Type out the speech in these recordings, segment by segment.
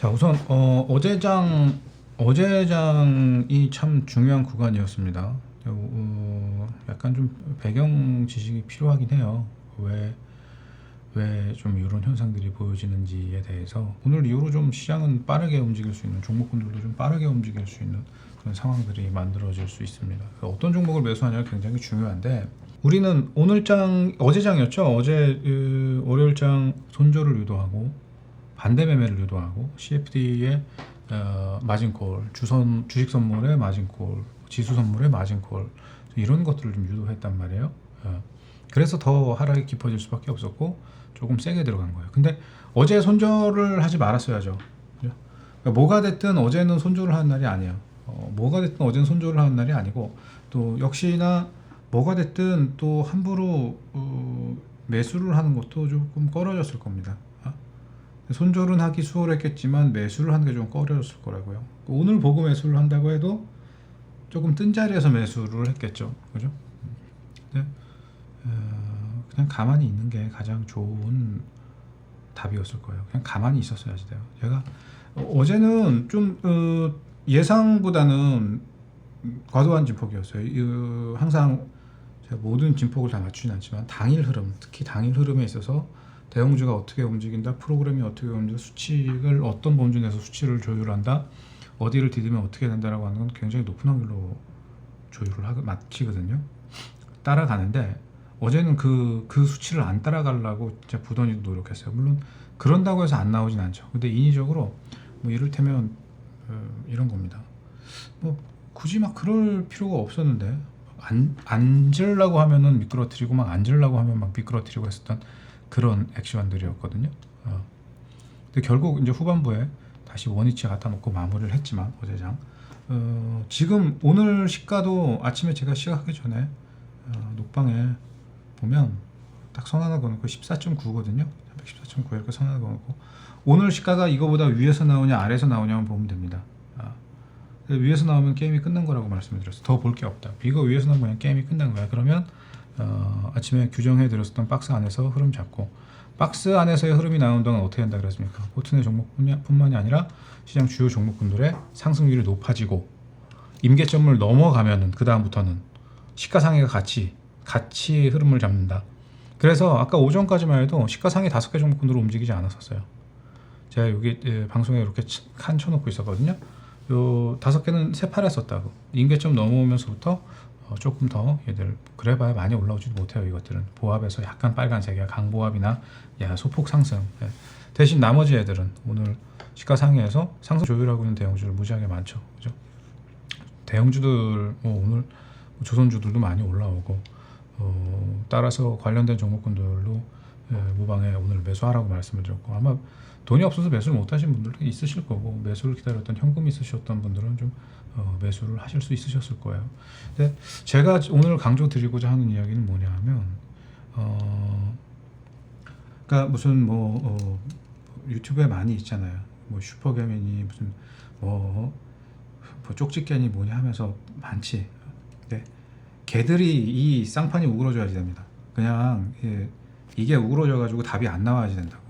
자, 우선 어제장이 참 중요한 구간이었습니다. 약간 좀 배경 지식이 필요하긴 해요. 왜 좀 이런 현상들이 보여지는지에 대해서 오늘 이후로 좀 시장은 빠르게 움직일 수 있는, 종목군들도 좀 빠르게 움직일 수 있는 그런 상황들이 만들어질 수 있습니다. 어떤 종목을 매수하냐가 굉장히 중요한데, 우리는 어제장이었죠. 어제 월요일장 손절을 유도하고 반대 매매를 유도하고 CFD의 마진콜, 주식 선물의 마진콜, 지수 선물의 마진콜, 이런 것들을 좀 유도했단 말이에요. 그래서 더 하락이 깊어질 수밖에 없었고 조금 세게 들어간 거예요. 근데 어제 손절을 하지 말았어야죠. 그죠? 그러니까 뭐가 됐든 어제는 손절을 하는 날이 아니에요. 뭐가 됐든 어제는 손절을 하는 날이 아니고, 또 역시나 뭐가 됐든 또 함부로 매수를 하는 것도 조금 꺼려졌을 겁니다. 손절은 하기 수월했겠지만 매수를 하는 게 좀 꺼려졌을 거라고요. 오늘 보고 매수를 한다고 해도 조금 뜬 자리에서 매수를 했겠죠. 그죠? 근데 그냥 가만히 있는 게 가장 좋은 답이었을 거예요. 그냥 가만히 있었어야지 돼요. 제가 어제는 좀 예상보다는 과도한 진폭이었어요. 항상 제가 모든 진폭을 다 맞추진 않지만 당일 흐름, 특히 당일 흐름에 있어서 대형주가 어떻게 움직인다, 프로그램이 어떻게 움직인다, 수칙을 어떤 범주 내에서 수치를 조율한다, 어디를 디디면 어떻게 된다라고 하는 건 굉장히 높은 확률로 조율을 마치거든요. 따라가는데 어제는 그 수치를 안 따라가려고 진짜 부단히 노력했어요. 물론 그런다고 해서 안 나오진 않죠. 근데 인위적으로 뭐 이를테면 이런 겁니다. 뭐 굳이 막 그럴 필요가 없었는데 앉으려고 하면은 미끄러뜨리고 막 앉으려고 하면 막 미끄러뜨리고 했었던 그런 액션들이었거든요. 근데 결국 이제 후반부에 다시 원위치에 갖다 놓고 마무리를 했지만 어제장 지금 오늘 시가도 아침에 제가 시작하기 전에 녹방에 보면 딱 선 하나 그어놓고 14.9거든요. 14.9 이렇게 선 하나 그어놓고 오늘 시가가 이거보다 위에서 나오냐 아래에서 나오냐만 보면 됩니다. 위에서 나오면 게임이 끝난 거라고 말씀을 드렸어요. 더 볼 게 없다. 이거 위에서 나오면 그냥 게임이 끝난 거야. 그러면 아침에 규정해 드렸었던 박스 안에서 흐름 잡고, 박스 안에서의 흐름이 나오는 동안 어떻게 한다 그랬습니까? 포트의 종목뿐만이 아니라 시장 주요 종목군들의 상승률이 높아지고 임계점을 넘어가면은 그 다음부터는 시가상위가 같이 흐름을 잡는다. 그래서 아까 오전까지만 해도 시가상위 5개 종목군으로 움직이지 않았었어요. 제가 여기 방송에 이렇게 칸 쳐놓고 있었거든요. 요 5개는 새파랬었다고. 임계점 넘어오면서부터 조금 더 얘들 그래봐야 많이 올라오지도 못해요. 이것들은 보합에서 약간 빨간색이야. 강보합이나 소폭 상승. 대신 나머지 애들은 오늘 시가상위에서 상승 조율하고 있는 대형주들 무지하게 많죠. 그죠? 대형주들 오늘 조선주들도 많이 올라오고, 따라서 관련된 종목군들도 무방에 오늘 매수하라고 말씀을 드렸고, 아마 돈이 없어서 매수를 못 하신 분들도 있으실 거고, 매수를 기다렸던 현금이 있으셨던 분들은 좀 매수를 하실 수 있으셨을 거예요. 근데 제가 오늘 강조 드리고자 하는 이야기는 뭐냐 하면, 그러니까 무슨 유튜브에 많이 있잖아요. 슈퍼개미니 무슨 뭐 쪽집게니 뭐냐 하면서 많지. 근데 걔들이 이 쌍판이 우그러져야지 됩니다. 그냥 이게 우그러져가지고 답이 안 나와야지 된다고.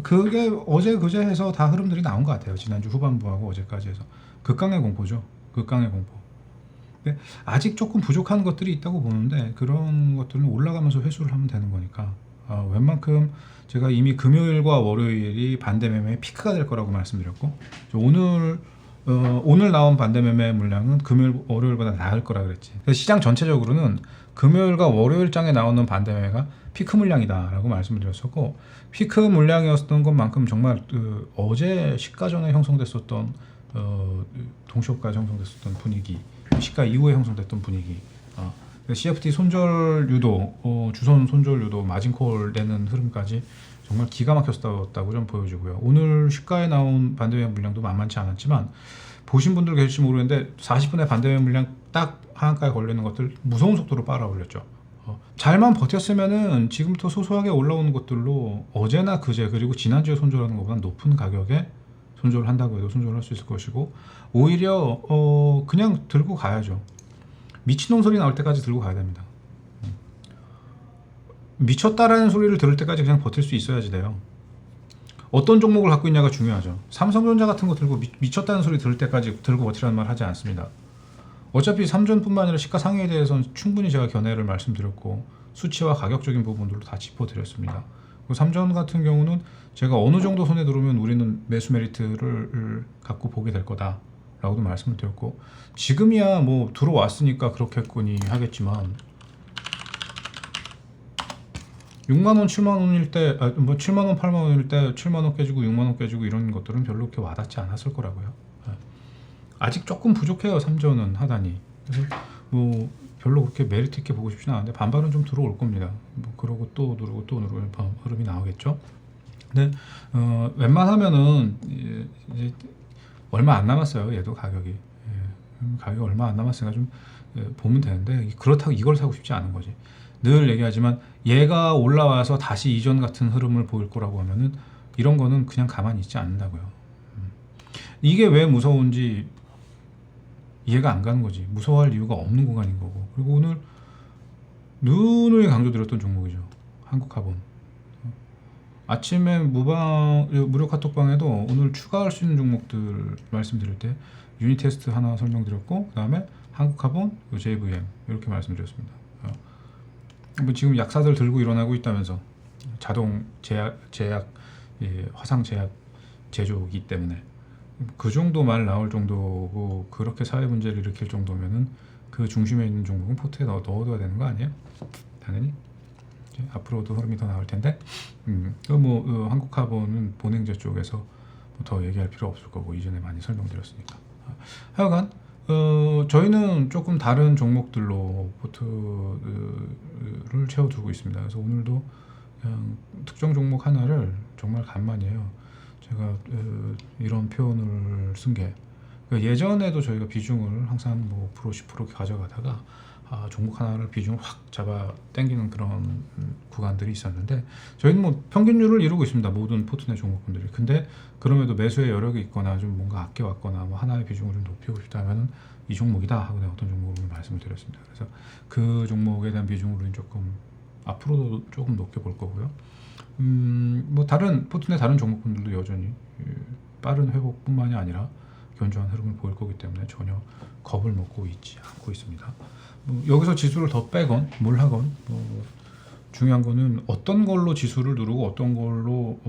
그게 어제 그제 해서 다 흐름들이 나온 것 같아요. 지난주 후반부하고 어제까지 해서 극강의 공포죠. 극강의 공포. 근데 아직 조금 부족한 것들이 있다고 보는데, 그런 것들은 올라가면서 회수를 하면 되는 거니까 웬만큼 제가 이미 금요일과 월요일이 반대 매매의 피크가 될 거라고 말씀드렸고, 오늘 나온 반대 매매 물량은 금요일, 월요일보다 나을 거라 그랬지. 그래서 시장 전체적으로는 금요일과 월요일장에 나오는 반대 매매가 피크 물량이다라고 말씀을 드렸었고, 피크 물량이었던 것만큼 정말 어제 시가 전에 형성됐었던 동시효과에 형성됐었던 분위기, 시가 이후에 형성됐던 분위기, CFD 손절 유도, 주선 손절 유도, 마진콜 내는 흐름까지 정말 기가 막혔다고 좀 보여지고요. 오늘 시가에 나온 반대매 물량도 만만치 않았지만, 보신 분들 계실지 모르겠는데 40분의 반대매 물량 딱 하한가에 걸리는 것들 무서운 속도로 빨아 올렸죠. 잘만 버텼으면은 지금부터 소소하게 올라오는 것들로 어제나 그제 그리고 지난주에 손절하는 것보다 높은 가격에 손절을 한다고 해도 손절을 할 수 있을 것이고, 오히려 그냥 들고 가야죠. 미친놈 소리 나올 때까지 들고 가야 됩니다. 미쳤다라는 소리를 들을 때까지 그냥 버틸 수 있어야지 돼요. 어떤 종목을 갖고 있냐가 중요하죠. 삼성전자 같은 거 들고 미쳤다는 소리 들을 때까지 들고 버티라는 말 하지 않습니다. 어차피 삼전뿐만 아니라 시가상회에 대해서는 충분히 제가 견해를 말씀드렸고 수치와 가격적인 부분들로 다 짚어드렸습니다. 삼전 같은 경우는 제가 어느 정도 손에 들어오면 우리는 매수 메리트를 갖고 보게 될 거다라고도 말씀을 드렸고, 지금이야 뭐 들어왔으니까 그렇겠거니 하겠지만 6만원, 7만원일 때, 뭐 7만원, 8만원일 때 7만원 깨지고 6만원 깨지고 이런 것들은 별로 그렇게 와닿지 않았을 거라고요. 아직 조금 부족해요, 삼전은 하단이. 그래서 뭐 별로 그렇게 메리트 있게 보고 싶지는 않은데 반발은 좀 들어올 겁니다. 뭐 그러고 또 누르고 또 누르면 흐름이 나오겠죠. 근데 웬만하면은 이제 얼마 안 남았어요. 얘도 가격이 가격이 얼마 안 남았으니까 좀 보면 되는데, 그렇다고 이걸 사고 싶지 않은 거지. 늘 얘기하지만 얘가 올라와서 다시 이전 같은 흐름을 보일 거라고 하면은 이런 거는 그냥 가만히 있지 않는다고요. 이게 왜 무서운지 이해가 안 가는 거지. 무서워할 이유가 없는 구간인 거고. 그리고 오늘 누누이 강조드렸던 종목이죠. 한국화본. 아침에 무료 카톡방에도 오늘 추가할 수 있는 종목들 말씀드릴 때 유닛 테스트 하나 설명드렸고, 그 다음에 한국화본, JVM 이렇게 말씀드렸습니다. 뭐 지금 약사들 들고 일어나고 있다면서, 자동 제약 화상 제약 제조기 때문에 그 정도 말 나올 정도고, 그렇게 사회 문제를 일으킬 정도면은 그 중심에 있는 종목은 포트에 넣어둬야 되는 거 아니에요? 당연히 앞으로도 흐름이 더 나올 텐데, 한국화본은 본행제 쪽에서 더 얘기할 필요 없을 거고 이전에 많이 설명드렸으니까. 하여간 저희는 조금 다른 종목들로 포트를 채워두고 있습니다. 그래서 오늘도 그냥 특정 종목 하나를 정말 간만이에요. 제가 이런 표현을 쓴 게, 예전에도 저희가 비중을 항상 뭐 5%, 10% 가져가다가 종목 하나를 비중을 확 잡아 당기는 그런 구간들이 있었는데, 저희는 뭐 평균율을 이루고 있습니다. 모든 포트넷 종목분들이. 근데 그럼에도 매수의 여력이 있거나 좀 뭔가 아껴왔거나 뭐 하나의 비중을 좀 높이고 싶다면 이 종목이다 하고 내가 어떤 종목을 말씀을 드렸습니다. 그래서 그 종목에 대한 비중을 조금 앞으로도 조금 높게 볼 거고요. 뭐 다른 포트넷 다른 종목분들도 여전히 빠른 회복뿐만이 아니라 견조한 흐름을 보일 거기 때문에 전혀 겁을 먹고 있지 않고 있습니다. 뭐 여기서 지수를 더 빼건 뭘 하건 중요한 거는 어떤 걸로 지수를 누르고 어떤 걸로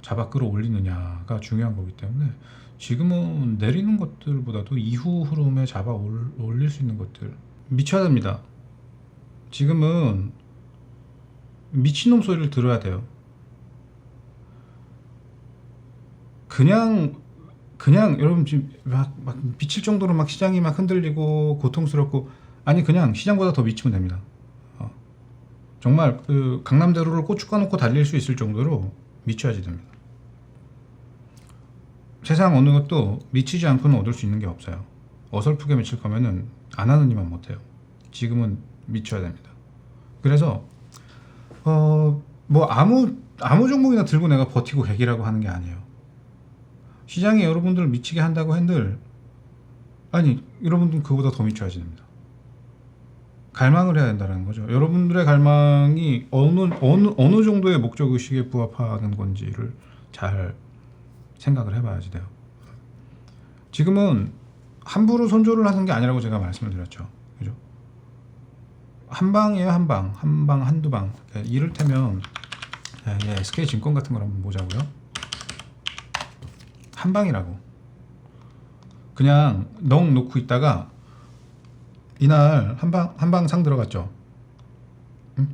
잡아 끌어올리느냐가 중요한 거기 때문에, 지금은 내리는 것들보다도 이후 흐름에 잡아 올릴 수 있는 것들 미쳐야 됩니다. 지금은 미친놈 소리를 들어야 돼요. 그냥 여러분 지금 막 미칠 정도로 막 시장이 막 흔들리고 고통스럽고, 아니 그냥 시장보다 더 미치면 됩니다. 정말 그 강남대로를 고추 까놓고 달릴 수 있을 정도로 미쳐야지 됩니다. 세상 어느 것도 미치지 않고는 얻을 수 있는 게 없어요. 어설프게 미칠 거면은 안 하는 이만 못해요. 지금은 미쳐야 됩니다. 그래서 뭐 아무 종목이나 들고 내가 버티고 개기라고 하는 게 아니에요. 시장이 여러분들을 미치게 한다고 한들, 아니 여러분들은 그보다 더 미쳐야지 됩니다. 갈망을 해야 된다는 거죠. 여러분들의 갈망이 어느 정도의 목적 의식에 부합하는 건지를 잘 생각을 해봐야지 돼요. 지금은 함부로 손절을 하는 게 아니라고 제가 말씀을 드렸죠. 그죠? 한 방이에요, 한 방, 한두 방. 이를테면 SK증권 같은 걸 한번 보자고요. 한 방이라고. 그냥 넋 놓고 있다가 이날 한 방 상 들어갔죠. 응?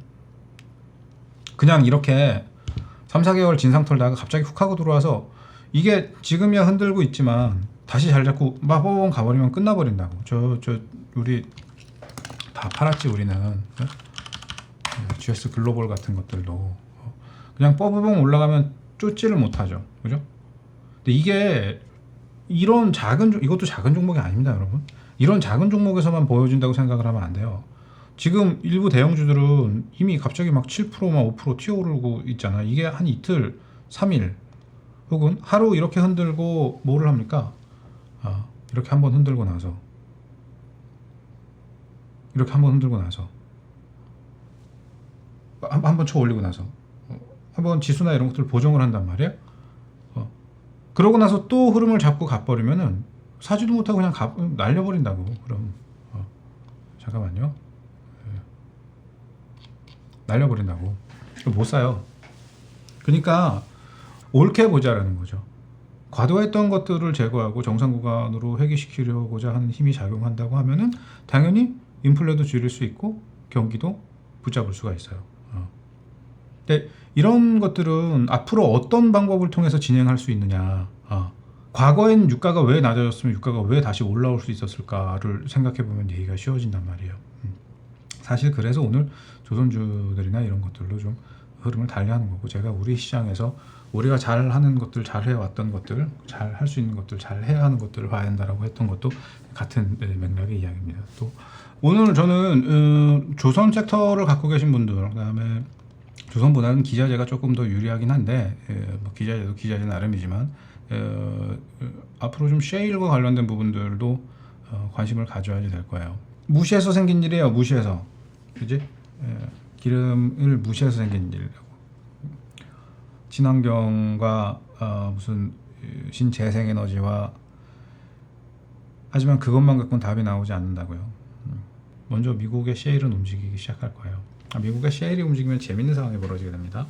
그냥 이렇게 3, 4개월 진상 털다가 갑자기 훅 하고 들어와서, 이게 지금이야 흔들고 있지만 다시 잘 잡고 막 뽀봉 가버리면 끝나버린다고. 우리 다 팔았지 우리는. 네? GS 글로벌 같은 것들도 그냥 뽀봉 올라가면 쫓지를 못하죠. 그죠? 근데 이게 이런 이것도 작은 종목이 아닙니다, 여러분. 이런 작은 종목에서만 보여진다고 생각을 하면 안 돼요. 지금 일부 대형주들은 이미 갑자기 막 7%, 막 5% 튀어오르고 있잖아. 이게 한 이틀, 3일 혹은 하루 이렇게 흔들고 뭐를 합니까? 이렇게 한번 흔들고 나서 한번 쳐 올리고 나서 한번 지수나 이런 것들 보정을 한단 말이에요. 그러고 나서 또 흐름을 잡고 가버리면은 사지도 못하고 그냥 날려버린다고. 그럼 잠깐만요. 날려버린다고. 못 사요. 그러니까 옳게 보자라는 거죠. 과도했던 것들을 제거하고 정상 구간으로 회귀시키려고자 하는 힘이 작용한다고 하면은 당연히 인플레도 줄일 수 있고 경기도 붙잡을 수가 있어요. 근데 이런 것들은 앞으로 어떤 방법을 통해서 진행할 수 있느냐. 과거엔 유가가 왜 낮아졌으면 유가가 왜 다시 올라올 수 있었을까를 생각해 보면 얘기가 쉬워진단 말이에요. 사실 그래서 오늘 조선주들이나 이런 것들로 좀 흐름을 달리하는 거고, 제가 우리 시장에서 우리가 잘하는 것들, 잘해왔던 것들, 잘 할 수 있는 것들, 잘 해야 하는 것들을 봐야 된다라고 했던 것도 같은 맥락의 이야기입니다. 또 오늘 저는 조선 섹터를 갖고 계신 분들, 그다음에 조선보다는 기자재가 조금 더 유리하긴 한데, 뭐 기자재도 기자재 나름이지만 앞으로 좀 셰일과 관련된 부분들도 관심을 가져야 될 거예요. 무시해서 생긴 일이에요. 무시해서, 그지? 기름을 무시해서 생긴 일이라고. 친환경과 무슨 신재생에너지와, 하지만 그것만 갖고는 답이 나오지 않는다고요. 먼저 미국의 셰일은 움직이기 시작할 거예요. 미국의 셰일이 움직이면 재밌는 상황이 벌어지게 됩니다.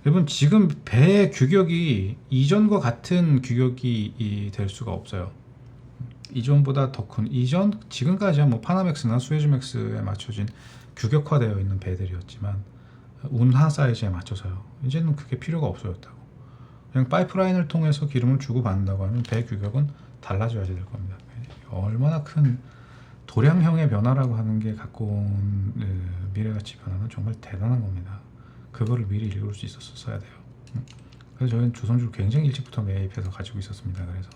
여러분, 지금 배의 규격이 이전과 같은 규격이 될 수가 없어요. 이전보다 더 큰, 지금까지야 뭐 파나맥스나 수에즈맥스에 맞춰진 규격화되어 있는 배들이었지만 운하 사이즈에 맞춰서요. 이제는 그게 필요가 없어졌다고. 그냥 파이프라인을 통해서 기름을 주고 받는다고 하면 배 규격은 달라져야지 될 겁니다. 얼마나 큰 도량형의 변화라고 하는 게 갖고 온 미래가치 변화는 정말 대단한 겁니다. 그거를 미리 읽을 수 있었어야 돼요. 그래서 저희는 조선주를 굉장히 일찍부터 매입해서 가지고 있었습니다. 그래서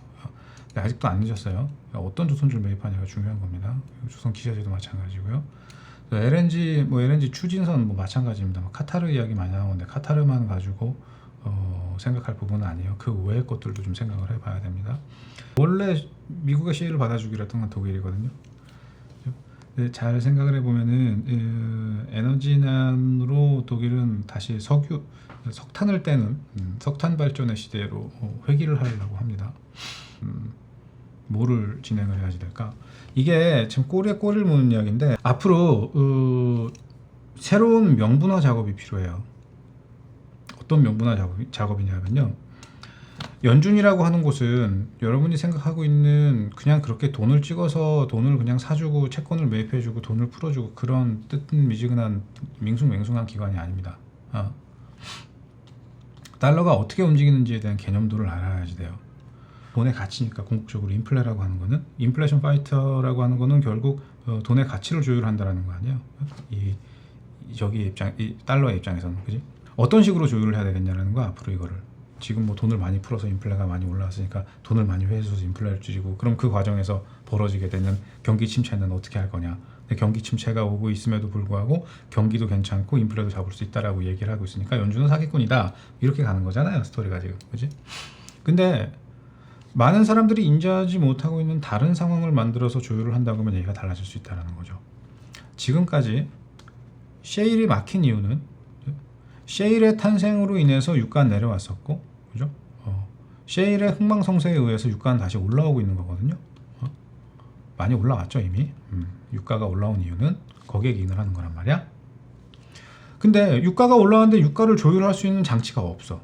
아직도 안 늦었어요. 어떤 조선주를 매입하냐가 중요한 겁니다. 조선 기자재도 마찬가지고요. LNG 추진선 뭐 마찬가지입니다. 카타르 이야기 많이 나오는데 카타르만 가지고 생각할 부분은 아니에요. 그 외의 것들도 좀 생각을 해봐야 됩니다. 원래 미국의 시혜를 받아주기로 했던 건 독일이거든요. 잘 생각을 해보면은 에너지난으로 독일은 다시 석탄을 떼는 석탄 발전의 시대로 회귀를 하려고 합니다. 뭐를 진행을 해야지 될까? 이게 지금 꼬리에 꼬리를 무는 이야기인데, 앞으로 새로운 명분화 작업이 필요해요. 어떤 명분화 작업이냐면요, 연준이라고 하는 곳은 여러분이 생각하고 있는 그냥 그렇게 돈을 찍어서 돈을 그냥 사주고 채권을 매입해주고 돈을 풀어주고 그런 뜨뜻미지근한 밍숭맹숭한 기관이 아닙니다. 달러가 어떻게 움직이는지에 대한 개념도를 알아야지 돼요. 돈의 가치니까. 궁극적으로 인플레라고 하는 거는, 인플레이션 파이터라고 하는 거는 결국 돈의 가치를 조율한다라는 거 아니에요. 이 달러의 입장에서는, 그지? 어떤 식으로 조율을 해야 되겠냐라는 거. 앞으로 이거를 지금 뭐 돈을 많이 풀어서 인플레가 많이 올라왔으니까 돈을 많이 회수해서 인플레를 줄이고, 그럼 그 과정에서 벌어지게 되는 경기 침체는 어떻게 할 거냐. 근데 경기 침체가 오고 있음에도 불구하고 경기도 괜찮고 인플레도 잡을 수 있다라고 얘기를 하고 있으니까 연준은 사기꾼이다, 이렇게 가는 거잖아요, 스토리가 지금, 그지? 근데 많은 사람들이 인지하지 못하고 있는 다른 상황을 만들어서 조율을 한다고 하면 얘기가 달라질 수 있다는 거죠. 지금까지 셰일이 막힌 이유는 셰일의 탄생으로 인해서 유가는 내려왔었고, 그죠? 셰일의 흥망성쇠에 의해서 유가는 다시 올라오고 있는 거거든요. 많이 올라왔죠 이미. 유가가 올라온 이유는 거기에 기인을 하는 거란 말이야. 근데 유가가 올라왔는데 유가를 조율할 수 있는 장치가 없어.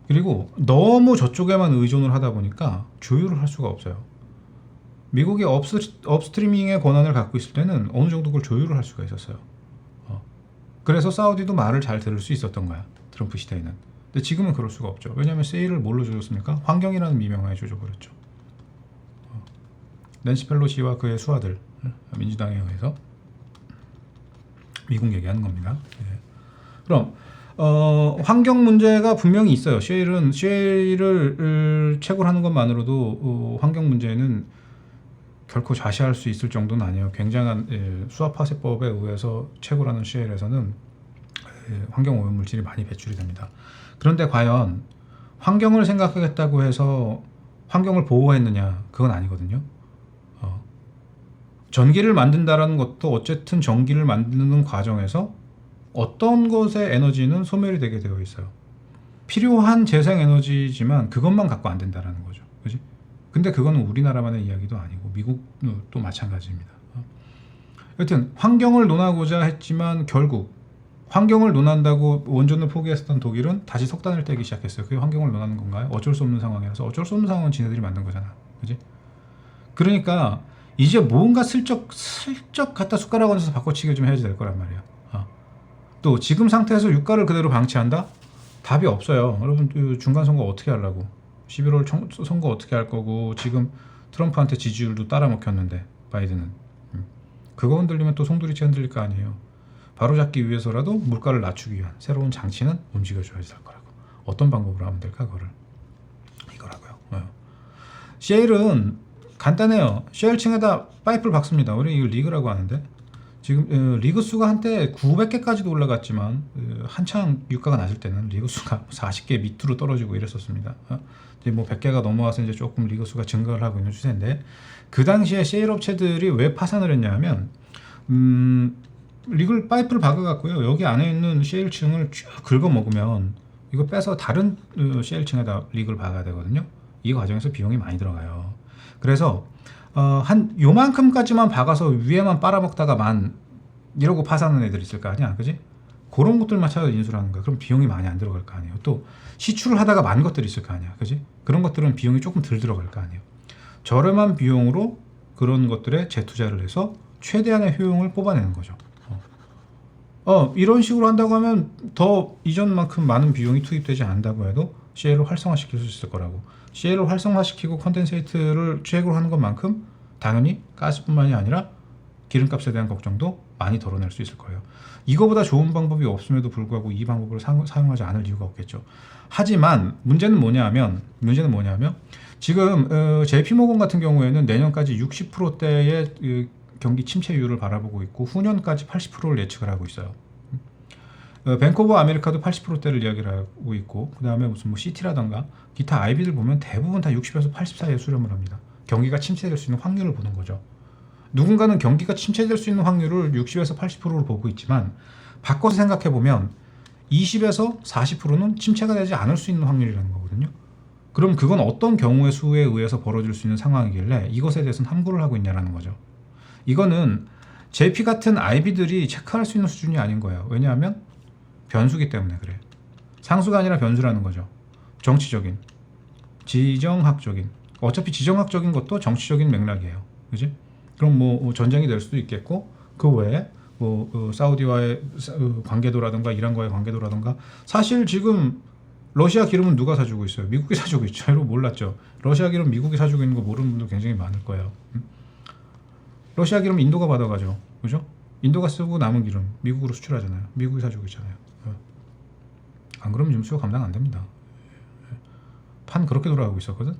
그리고 너무 저쪽에만 의존을 하다 보니까 조율을 할 수가 없어요. 미국이 업스트리밍의 권한을 갖고 있을 때는 어느 정도 그걸 조율을 할 수가 있었어요. 그래서 사우디도 말을 잘 들을 수 있었던 거야, 트럼프 시대에는. 근데 지금은 그럴 수가 없죠. 왜냐하면 세일을 뭘로 조졌습니까? 환경이라는 미명하에 조져버렸죠. 낸시 펠로시와 그의 수하들, 민주당에 의해서 미국 얘기하는 겁니다. 그럼 환경 문제가 분명히 있어요. 셰일을 채굴하는 것만으로도 환경 문제는 결코 좌시할 수 있을 정도는 아니에요. 굉장한 수압파쇄법에 의해서 채굴하는 셰일에서는 환경 오염물질이 많이 배출이 됩니다. 그런데 과연 환경을 생각하겠다고 해서 환경을 보호했느냐? 그건 아니거든요. 전기를 만든다라는 것도 어쨌든 전기를 만드는 과정에서 어떤 것의 에너지는 소멸이 되게 되어 있어요. 필요한 재생에너지지만 그것만 갖고 안 된다라는 거죠. 그지? 근데 그거는 우리나라만의 이야기도 아니고 미국도 마찬가지입니다. 여튼 환경을 논하고자 했지만 결국 환경을 논한다고 원전을 포기했었던 독일은 다시 석탄을 떼기 시작했어요. 그게 환경을 논하는 건가요? 어쩔 수 없는 상황이라서. 어쩔 수 없는 상황은 지네들이 만든 거잖아. 그지? 그러니까 이제 뭔가 슬쩍 갖다 숟가락 얹어서 바꿔치기 좀 해야지 될 거란 말이야. 또 지금 상태에서 유가를 그대로 방치한다? 답이 없어요. 여러분 중간 선거 어떻게 하려고? 11월 선거 어떻게 할 거고 지금 트럼프한테 지지율도 따라 먹혔는데 바이든은 그거 흔들리면 또 송두리째 흔들릴 거 아니에요. 바로잡기 위해서라도 물가를 낮추기 위한 새로운 장치는 움직여줘야지 될 거라고. 어떤 방법으로 하면 될까 그거를 이거라고요. 셰일은 간단해요. 셰일층에다 파이프를 박습니다. 우리 이걸 리그라고 하는데 지금 리그 수가 한때 900개까지도 올라갔지만 한창 유가가 낮을 때는 리그 수가 40개 밑으로 떨어지고 이랬었습니다. 이제 뭐 100개가 넘어와서 이제 조금 리그 수가 증가를 하고 있는 추세인데 그 당시에 셰일 업체들이 왜 파산을 했냐면 리그 파이프를 박아갖고요. 여기 안에 있는 셰일층을 쭉 긁어 먹으면 이거 빼서 다른 셰일층에다 리그를 박아야 되거든요. 이 과정에서 비용이 많이 들어가요. 그래서 한 요만큼까지만 박아서 위에만 빨아먹다가 이러고 파산하는 애들 있을 거 아니야, 그지? 그런 것들만 찾아서 인수하는 거야. 그럼 비용이 많이 안 들어갈 거 아니에요. 또 시출을 하다가 만 것들이 있을 거 아니야, 그지? 그런 것들은 비용이 조금 덜 들어갈 거 아니에요. 저렴한 비용으로 그런 것들에 재투자를 해서 최대한의 효용을 뽑아내는 거죠. 이런 식으로 한다고 하면 더 이전만큼 많은 비용이 투입되지 않는다고 해도 CL을 활성화시킬 수 있을 거라고. CL을 활성화시키고 컨덴세이트를 최고로 하는 것만큼 당연히 가스뿐만이 아니라 기름값에 대한 걱정도 많이 덜어낼 수 있을 거예요. 이거보다 좋은 방법이 없음에도 불구하고 이 방법을 사용하지 않을 이유가 없겠죠. 하지만 문제는 뭐냐면 지금 JP모건 같은 경우에는 내년까지 60%대의 경기 침체율을 바라보고 있고 후년까지 80%를 예측을 하고 있어요. 뱅크 오브 아메리카도 80%대를 이야기를 하고 있고 그 다음에 무슨 뭐 시티라던가 기타 IB들 보면 대부분 다 60에서 80 사이에 수렴을 합니다. 경기가 침체될 수 있는 확률을 보는 거죠. 누군가는 경기가 침체될 수 있는 확률을 60에서 80%로 보고 있지만 바꿔서 생각해 보면 20에서 40%는 침체가 되지 않을 수 있는 확률이라는 거거든요. 그럼 그건 어떤 경우의 수에 의해서 벌어질 수 있는 상황이길래 이것에 대해서는 함구를 하고 있냐라는 거죠. 이거는 JP 같은 IB들이 체크할 수 있는 수준이 아닌 거예요. 왜냐하면 변수기 때문에 그래. 상수가 아니라 변수라는 거죠. 정치적인, 지정학적인. 어차피 지정학적인 것도 정치적인 맥락이에요. 그지? 그럼 뭐 전쟁이 될 수도 있겠고 그 외에 뭐 사우디와의 관계도라든가 이란과의 관계도라든가 사실 지금 러시아 기름은 누가 사주고 있어요? 미국이 사주고 있죠. 여러분 몰랐죠? 러시아 기름 미국이 사주고 있는 거 모르는 분들 굉장히 많을 거예요. 러시아 기름 인도가 받아가죠. 그죠? 인도가 쓰고 남은 기름 미국으로 수출하잖아요. 미국이 사주고 있잖아요. 안 그러면 지금 수요 감당 안 됩니다. 판 그렇게 돌아가고 있었거든.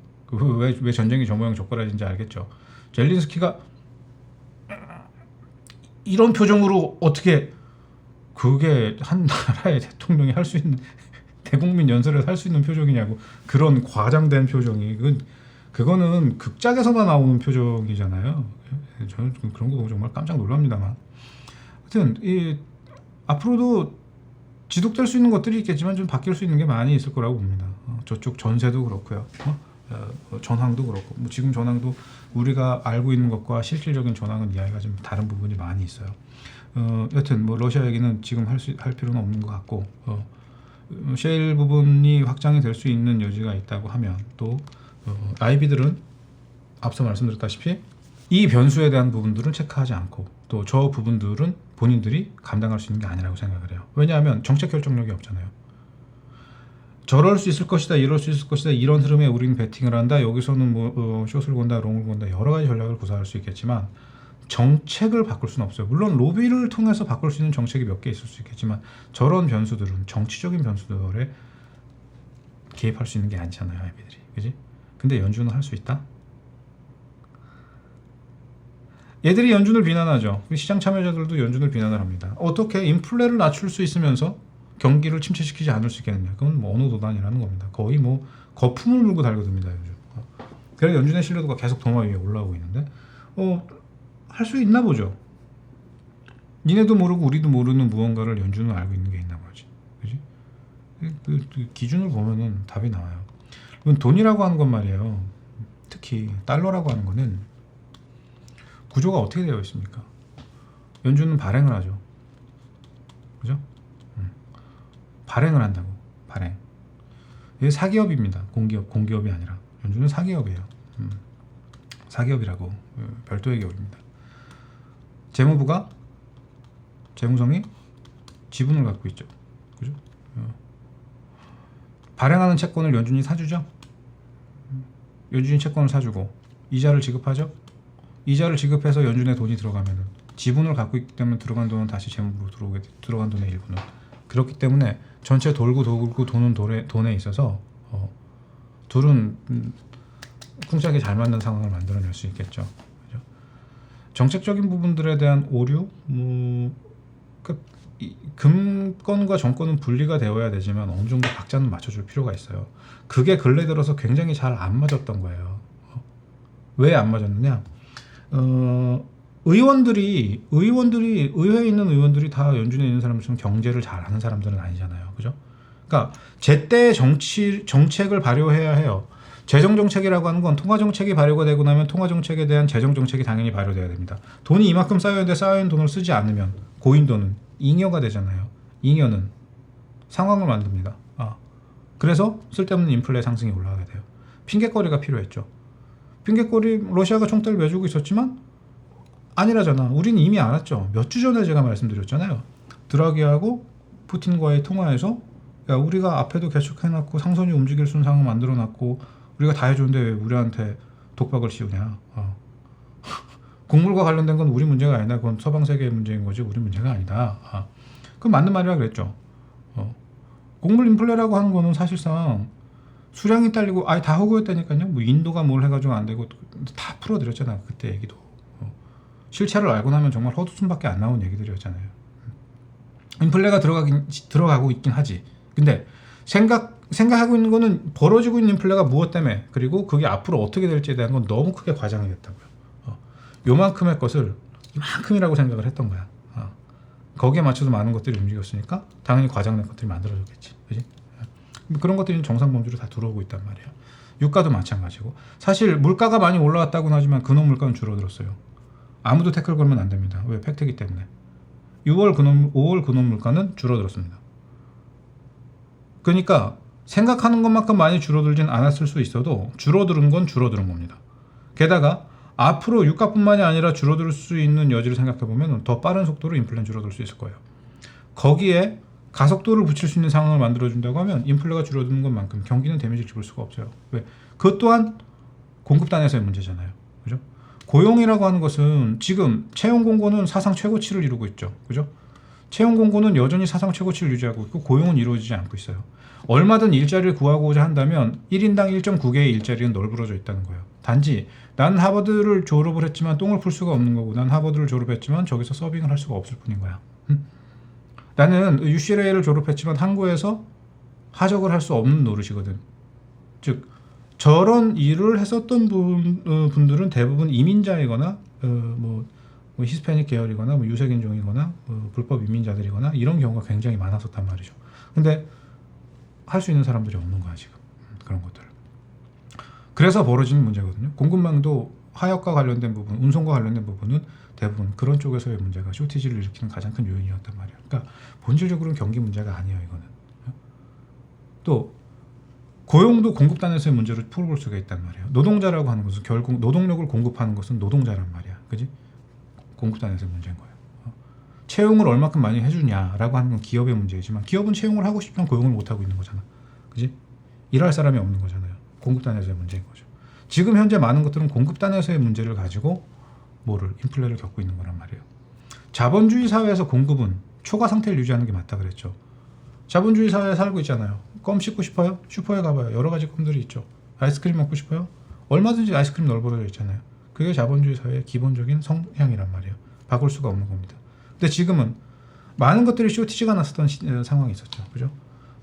왜 전쟁이 저 모양 족발해진지 알겠죠. 젤린스키가 이런 표정으로 어떻게 그게 한 나라의 대통령이 할 수 있는 대국민 연설에서 할 수 있는 표정이냐고. 그런 과장된 표정이 그거는 극작에서만 나오는 표정이잖아요. 저는 그런 거 보고 정말 깜짝 놀랍니다만. 하여튼 앞으로도 지속될 수 있는 것들이 있겠지만 좀 바뀔 수 있는 게 많이 있을 거라고 봅니다. 저쪽 전세도 그렇고요. 전황도 그렇고 뭐 지금 전황도 우리가 알고 있는 것과 실질적인 전황은 이야기가 좀 다른 부분이 많이 있어요. 여튼 뭐 러시아 얘기는 지금 할 필요는 없는 것 같고 셰일 부분이 확장이 될 수 있는 여지가 있다고 하면 또 IB들은 앞서 말씀드렸다시피 이 변수에 대한 부분들은 체크하지 않고 또 저 부분들은 본인들이 감당할 수 있는 게 아니라고 생각을 해요. 왜냐하면 정책 결정력이 없잖아요. 저럴 수 있을 것이다, 이럴 수 있을 것이다, 이런 흐름에 우리는 베팅을 한다, 여기서는 뭐 숏을 건다, 롱을 건다, 여러 가지 전략을 구사할 수 있겠지만 정책을 바꿀 수는 없어요. 물론 로비를 통해서 바꿀 수 있는 정책이 몇 개 있을 수 있겠지만 저런 변수들은 정치적인 변수들에 개입할 수 있는 게 아니잖아요, 아이비들이. 그지? 근데 연준은 할 수 있다? 얘들이 연준을 비난하죠. 시장 참여자들도 연준을 비난을 합니다. 어떻게 인플레를 낮출 수 있으면서 경기를 침체시키지 않을 수 있겠느냐. 그건 뭐 어느 도단이라는 겁니다. 거의 뭐 거품을 물고 달거듭니다, 요즘. 그래서 연준의 신뢰도가 계속 동화 위에 올라오고 있는데 할 수 있나 보죠. 니네도 모르고 우리도 모르는 무언가를 연준은 알고 있는 게 있나 보지. 그지? 그 기준을 보면은 답이 나와요. 그럼 돈이라고 하는 건 말이에요. 특히 달러라고 하는 거는 구조가 어떻게 되어 있습니까? 연준은 발행을 하죠. 그죠? 발행을 한다고. 발행. 이게 사기업입니다. 공기업이 아니라. 연준은 사기업이에요. 사기업이라고. 별도의 기업입니다. 재무부가 재무성이 지분을 갖고 있죠. 그죠? 발행하는 채권을 연준이 사주죠. 연준이 채권을 사주고 이자를 지급하죠. 이자를 지급해서 연준에 돈이 들어가면 지분을 갖고 있기 때문에 들어간 돈은 다시 재무부로 들어간 돈의 일부는. 그렇기 때문에 전체 돌고 도는 돈에 있어서 둘은 쿵짝이 잘 맞는 상황을 만들어낼 수 있겠죠. 그죠? 정책적인 부분들에 대한 오류, 금권과 정권은 분리가 되어야 되지만 어느 정도 박자는 맞춰줄 필요가 있어요. 그게 근래 들어서 굉장히 잘 안 맞았던 거예요. 왜 안 맞았느냐? 의회에 있는 의원들이 다 연준에 있는 사람처럼 경제를 잘 아는 사람들은 아니잖아요. 그죠? 그러니까 제때 정책을 발효해야 해요. 재정정책이라고 하는 건 통화정책이 발효가 되고 나면 통화정책에 대한 재정정책이 당연히 발효돼야 됩니다. 돈이 이만큼 쌓여있는데 쌓여있는 돈을 쓰지 않으면 고인돈은 잉여가 되잖아요. 잉여는 상황을 만듭니다. 그래서 쓸데없는 인플레 상승이 올라가게 돼요. 핑계거리가 필요했죠. 러시아가 총대를 매주고 있었지만 아니라잖아. 우리는 이미 알았죠. 몇 주 전에 제가 말씀드렸잖아요. 드라기하고 푸틴과의 통화에서 야, 우리가 앞에도 개축해놨고 상선이 움직일 수 있는 상황을 만들어놨고 우리가 다 해줬는데 왜 우리한테 독박을 씌우냐. 곡물과 관련된 건 우리 문제가 아니다. 그건 서방 세계의 문제인 거지 우리 문제가 아니다. 그건 맞는 말이라 그랬죠. 곡물 인플레라고 하는 거는 사실상 수량이 딸리고 다 허구였다니까요. 뭐 인도가 뭘 해가지고 안 되고 다 풀어드렸잖아. 그때 얘기도. 실체를 알고 나면 정말 헛웃음밖에 안 나온 얘기들이었잖아요. 인플레가 들어가고 있긴 하지. 근데 생각하고 있는 거는 벌어지고 있는 인플레가 무엇 때문에 그리고 그게 앞으로 어떻게 될지에 대한 건 너무 크게 과장하겠다고요. 요만큼의 것을 이만큼이라고 생각을 했던 거야. 거기에 맞춰서 많은 것들이 움직였으니까 당연히 과장된 것들이 만들어졌겠지. 그지? 그런 것들이 정상 범주로 다 들어오고 있단 말이에요. 유가도 마찬가지고. 사실 물가가 많이 올라왔다고는 하지만 근원 물가는 줄어들었어요. 아무도 태클 걸면 안 됩니다. 왜? 팩트이기 때문에. 5월 근원 물가는 줄어들었습니다. 그러니까 생각하는 것만큼 많이 줄어들진 않았을 수 있어도 줄어드는 건 줄어드는 겁니다. 게다가 앞으로 유가뿐만이 아니라 줄어들 수 있는 여지를 생각해보면 더 빠른 속도로 인플레는 줄어들 수 있을 거예요. 거기에 가속도를 붙일 수 있는 상황을 만들어준다고 하면 인플레가 줄어드는 것만큼 경기는 데미지를 입을 수가 없어요. 왜? 그것 또한 공급단에서의 문제잖아요. 그죠? 고용이라고 하는 것은 지금 채용 공고는 사상 최고치를 이루고 있죠. 그죠? 채용 공고는 여전히 사상 최고치를 유지하고 있고 고용은 이루어지지 않고 있어요. 얼마든 일자리를 구하고자 한다면 1인당 1.9개의 일자리는 널브러져 있다는 거예요. 단지 난 하버드를 졸업을 했지만 똥을 풀 수가 없는 거고 난 하버드를 졸업했지만 저기서 서빙을 할 수가 없을 뿐인 거야. 나는 UCLA를 졸업했지만 항구에서 하적을 할 수 없는 노릇이거든. 즉 저런 일을 했었던 분들은 대부분 이민자이거나 뭐 히스패닉 계열이거나 뭐 유색인종이거나 불법 이민자들이거나 이런 경우가 굉장히 많았었단 말이죠. 근데 할 수 있는 사람들이 없는 거야 지금. 그런 것들을. 그래서 벌어지는 문제거든요. 공급망도 하역과 관련된 부분, 운송과 관련된 부분은 대부분 그런 쪽에서의 문제가 쇼티지를 일으키는 가장 큰 요인이었단 말이에요. 그러니까 본질적으로는 경기 문제가 아니에요. 이거는. 또 고용도 공급단에서의 문제로 풀어볼 수가 있단 말이에요. 노동자라고 하는 것은 결국 노동력을 공급하는 것은 노동자란 말이야. 그지? 공급단에서의 문제인 거예요. 채용을 얼마큼 많이 해주냐라고 하는 건 기업의 문제이지만 기업은 채용을 하고 싶지만 고용을 못하고 있는 거잖아. 그지? 일할 사람이 없는 거잖아요. 공급단에서의 문제인 거죠. 지금 현재 많은 것들은 공급단에서의 문제를 가지고 인플레를 겪고 있는 거란 말이에요. 자본주의 사회에서 공급은 초과 상태를 유지하는 게 맞다 그랬죠. 자본주의 사회에 살고 있잖아요. 껌 씹고 싶어요? 슈퍼에 가봐요. 여러 가지 껌들이 있죠. 아이스크림 먹고 싶어요? 얼마든지 아이스크림 널브러져 있잖아요. 그게 자본주의 사회의 기본적인 성향이란 말이에요. 바꿀 수가 없는 겁니다. 근데 지금은 많은 것들이 쇼티지가 났었던 상황이 있었죠. 그죠?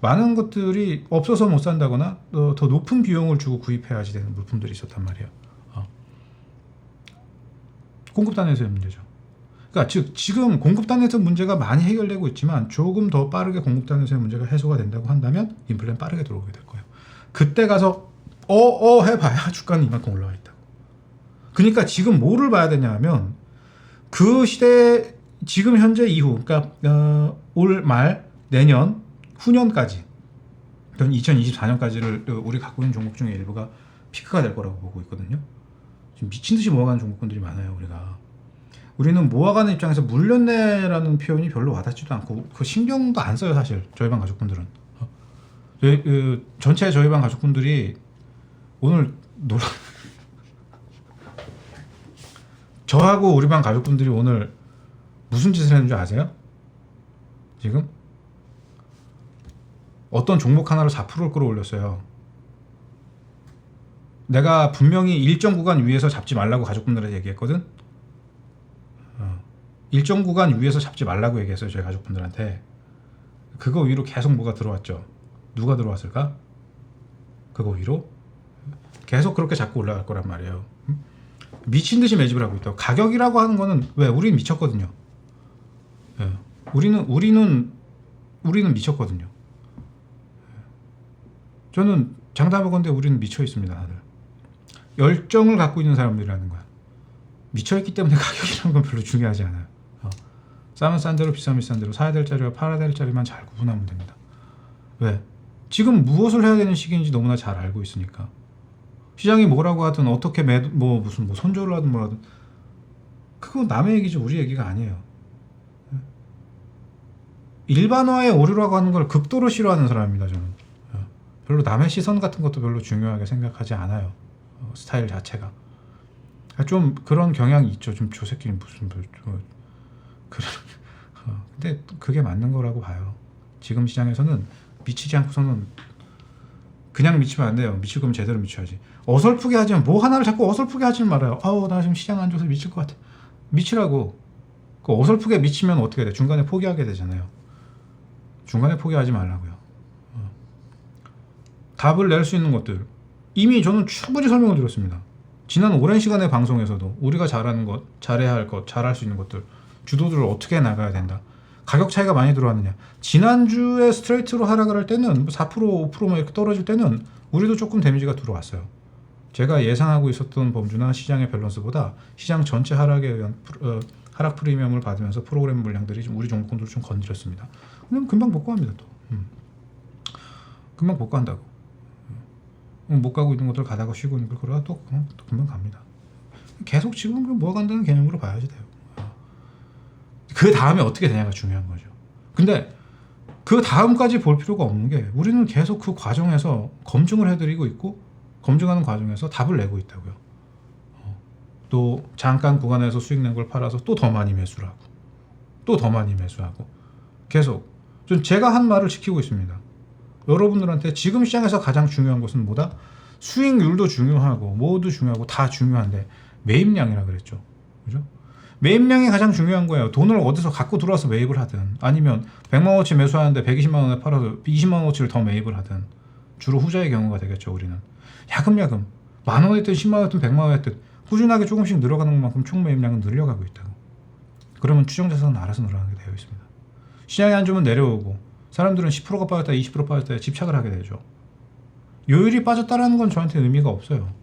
많은 것들이 없어서 못 산다거나 더 높은 비용을 주고 구입해야지 되는 물품들이 있었단 말이에요. 공급단에서의 문제죠. 그러니까 즉 지금 공급단에서 문제가 많이 해결되고 있지만 조금 더 빠르게 공급단에서의 문제가 해소가 된다고 한다면 인플레는 빠르게 들어오게 될 거예요. 그때 가서 해봐야 주가는 이만큼 올라와 있다고. 그러니까 지금 뭐를 봐야 되냐 하면 그 시대 지금 현재 이후 그러니까 올 말 내년 후년까지 2024년까지를 우리 갖고 있는 종목 중에 일부가 피크가 될 거라고 보고 있거든요. 지금 미친 듯이 모아가는 종목군들이 많아요. 우리는 모아가는 입장에서 물렸네라는 표현이 별로 와닿지도 않고 그 신경도 안 써요. 사실 저희 반 가족분들은 전체 저희 반 가족분들이 오늘 저하고 우리 반 가족분들이 오늘 무슨 짓을 했는지 아세요? 지금 어떤 종목 하나로 4%를 끌어올렸어요. 내가 분명히 일정 구간 위에서 잡지 말라고 가족분들한테 얘기했거든. 일정 구간 위에서 잡지 말라고 얘기했어요. 저희 가족분들한테. 그거 위로 계속 뭐가 들어왔죠. 누가 들어왔을까? 그거 위로 계속 그렇게 자꾸 올라갈 거란 말이에요. 미친 듯이 매집을 하고 있다고. 가격이라고 하는 거는 왜? 우리는 미쳤거든요. 예. 우리는 미쳤거든요. 저는 장담하건대 우리는 미쳐 있습니다. 다들 열정을 갖고 있는 사람들이라는 거야. 미쳐 있기 때문에 가격이라는 건 별로 중요하지 않아요. 싸면 싼 대로 비싸면 비싼 대로 사야 될 자리와 팔아야 될 자리만 잘 구분하면 됩니다. 왜? 지금 무엇을 해야 되는 시기인지 너무나 잘 알고 있으니까. 시장이 뭐라고 하든 어떻게 무슨 손절을 하든 뭐라든 그거 남의 얘기지 우리 얘기가 아니에요. 일반화의 오류라고 하는 걸 극도로 싫어하는 사람입니다. 저는 별로 남의 시선 같은 것도 별로 중요하게 생각하지 않아요. 스타일 자체가 좀 그런 경향이 있죠. 좀 저 새끼는 무슨 근데 그게 맞는 거라고 봐요. 지금 시장에서는 미치지 않고서는 그냥 미치면 안 돼요. 미칠 거면 제대로 미쳐야지. 어설프게 하지만 뭐 하나를 자꾸 어설프게 하지 말아요. 나 지금 시장 안 좋아서 미칠 것 같아. 미치라고. 그 어설프게 미치면 어떻게 돼? 중간에 포기하게 되잖아요. 중간에 포기하지 말라고요. 답을 낼 수 있는 것들 이미 저는 충분히 설명을 드렸습니다. 지난 오랜 시간의 방송에서도 우리가 잘하는 것, 잘해야 할 것, 잘할 수 있는 것들, 주도들을 어떻게 나가야 된다. 가격 차이가 많이 들어왔느냐. 지난주에 스트레이트로 하락을 할 때는 4% 5% 이렇게 떨어질 때는 우리도 조금 데미지가 들어왔어요. 제가 예상하고 있었던 범주나 시장의 밸런스보다 시장 전체 하락에 의한 하락 프리미엄을 받으면서 프로그램 물량들이 우리 종목군들을 좀 건드렸습니다. 그럼 금방 복구합니다. 또 금방 복구한다고. 못 가고 있는 것들 가다가 쉬고 있는 걸 그러다 또 금방 갑니다. 계속 지금 모아간다는 개념으로 봐야지 돼요. 그 다음에 어떻게 되냐가 중요한 거죠. 근데 그 다음까지 볼 필요가 없는 게 우리는 계속 그 과정에서 검증을 해드리고 있고 검증하는 과정에서 답을 내고 있다고요. 또 잠깐 구간에서 수익 낸 걸 팔아서 또 더 많이 매수를 하고 또 더 많이 매수하고 계속 제가 한 말을 지키고 있습니다. 여러분들한테 지금 시장에서 가장 중요한 것은 뭐다? 수익률도 중요하고 뭐도 중요하고 다 중요한데 매입량이라 그랬죠. 그죠? 매입량이 가장 중요한 거예요. 돈을 어디서 갖고 들어와서 매입을 하든 아니면 100만 원어치 매수하는데 120만 원에 팔아서 20만 원어치를 더 매입을 하든 주로 후자의 경우가 되겠죠. 우리는 야금야금 만 원이든 10만 원이든 100만 원이든 꾸준하게 조금씩 늘어가는 만큼 총 매입량은 늘려가고 있다고. 그러면 추정자산은 알아서 늘어나게 되어 있습니다. 시장이 안 좋으면 내려오고 사람들은 10%가 빠졌다 20% 빠졌다 집착을 하게 되죠. 요율이 빠졌다라는 건 저한테 의미가 없어요.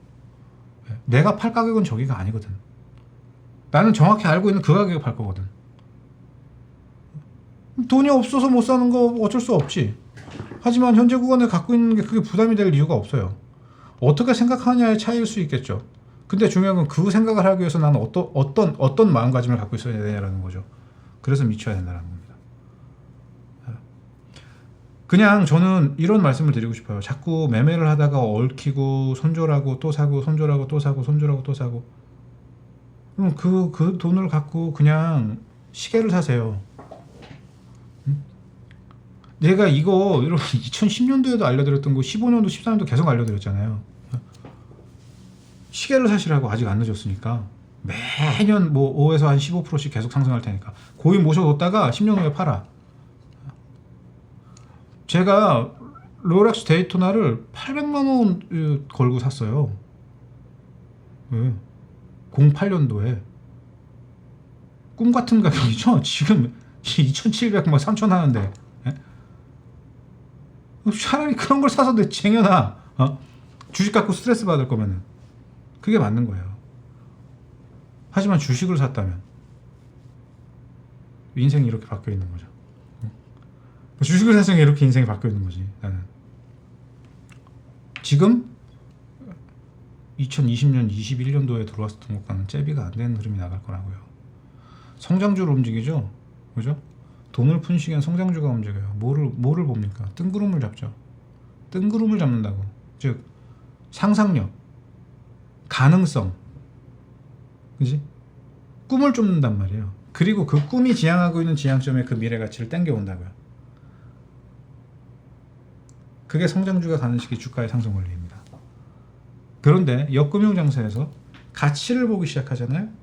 내가 팔 가격은 저기가 아니거든. 나는 정확히 알고 있는 그 가격에 팔 거거든. 돈이 없어서 못 사는 거 어쩔 수 없지. 하지만 현재 구간에 갖고 있는 게 그게 부담이 될 이유가 없어요. 어떻게 생각하냐의 차이일 수 있겠죠. 근데 중요한 건 그 생각을 하기 위해서 나는 어떤 마음가짐을 갖고 있어야 되냐라는 거죠. 그래서 미쳐야 된다는 겁니다. 그냥 저는 이런 말씀을 드리고 싶어요. 자꾸 매매를 하다가 얽히고 손절하고 또 사고 손절하고 또 사고 손절하고 또 사고 그럼 그 돈을 갖고 그냥 시계를 사세요. 내가 이거 여러분 2010년도에도 알려드렸던 거 15년도 14년도 계속 알려드렸잖아요. 시계를 사시라고. 아직 안 늦었으니까 매년 뭐 5에서 한 15%씩 계속 상승할 테니까 고인 모셔뒀다가 10년 후에 팔아. 제가 롤렉스 데이토나를 800만 원 걸고 샀어요. 네. 08년도에 꿈 같은 가격이죠. 지금 2,700, 뭐 3,000 하는데. 예? 차라리 그런 걸 사서 내 쟁여놔. 주식 갖고 스트레스 받을 거면은. 그게 맞는 거예요. 하지만 주식을 샀다면 인생이 이렇게 바뀌어 있는 거죠. 주식을 샀으면 이렇게 인생이 바뀌어 있는 거지. 나는 지금 2020년, 21년도에 들어왔었던 것과는 잽이가 안 되는 흐름이 나갈 거라고요. 성장주로 움직이죠. 그죠? 돈을 푼 시기엔 성장주가 움직여요. 뭐를 봅니까? 뜬구름을 잡죠. 뜬구름을 잡는다고. 즉 상상력, 가능성, 그지? 꿈을 쫓는단 말이에요. 그리고 그 꿈이 지향하고 있는 지향점에 그 미래 가치를 땡겨온다고요. 그게 성장주가 가는 시기 주가의 상승 원리입니다. 그런데 역금융 장세에서 가치를 보기 시작하잖아요.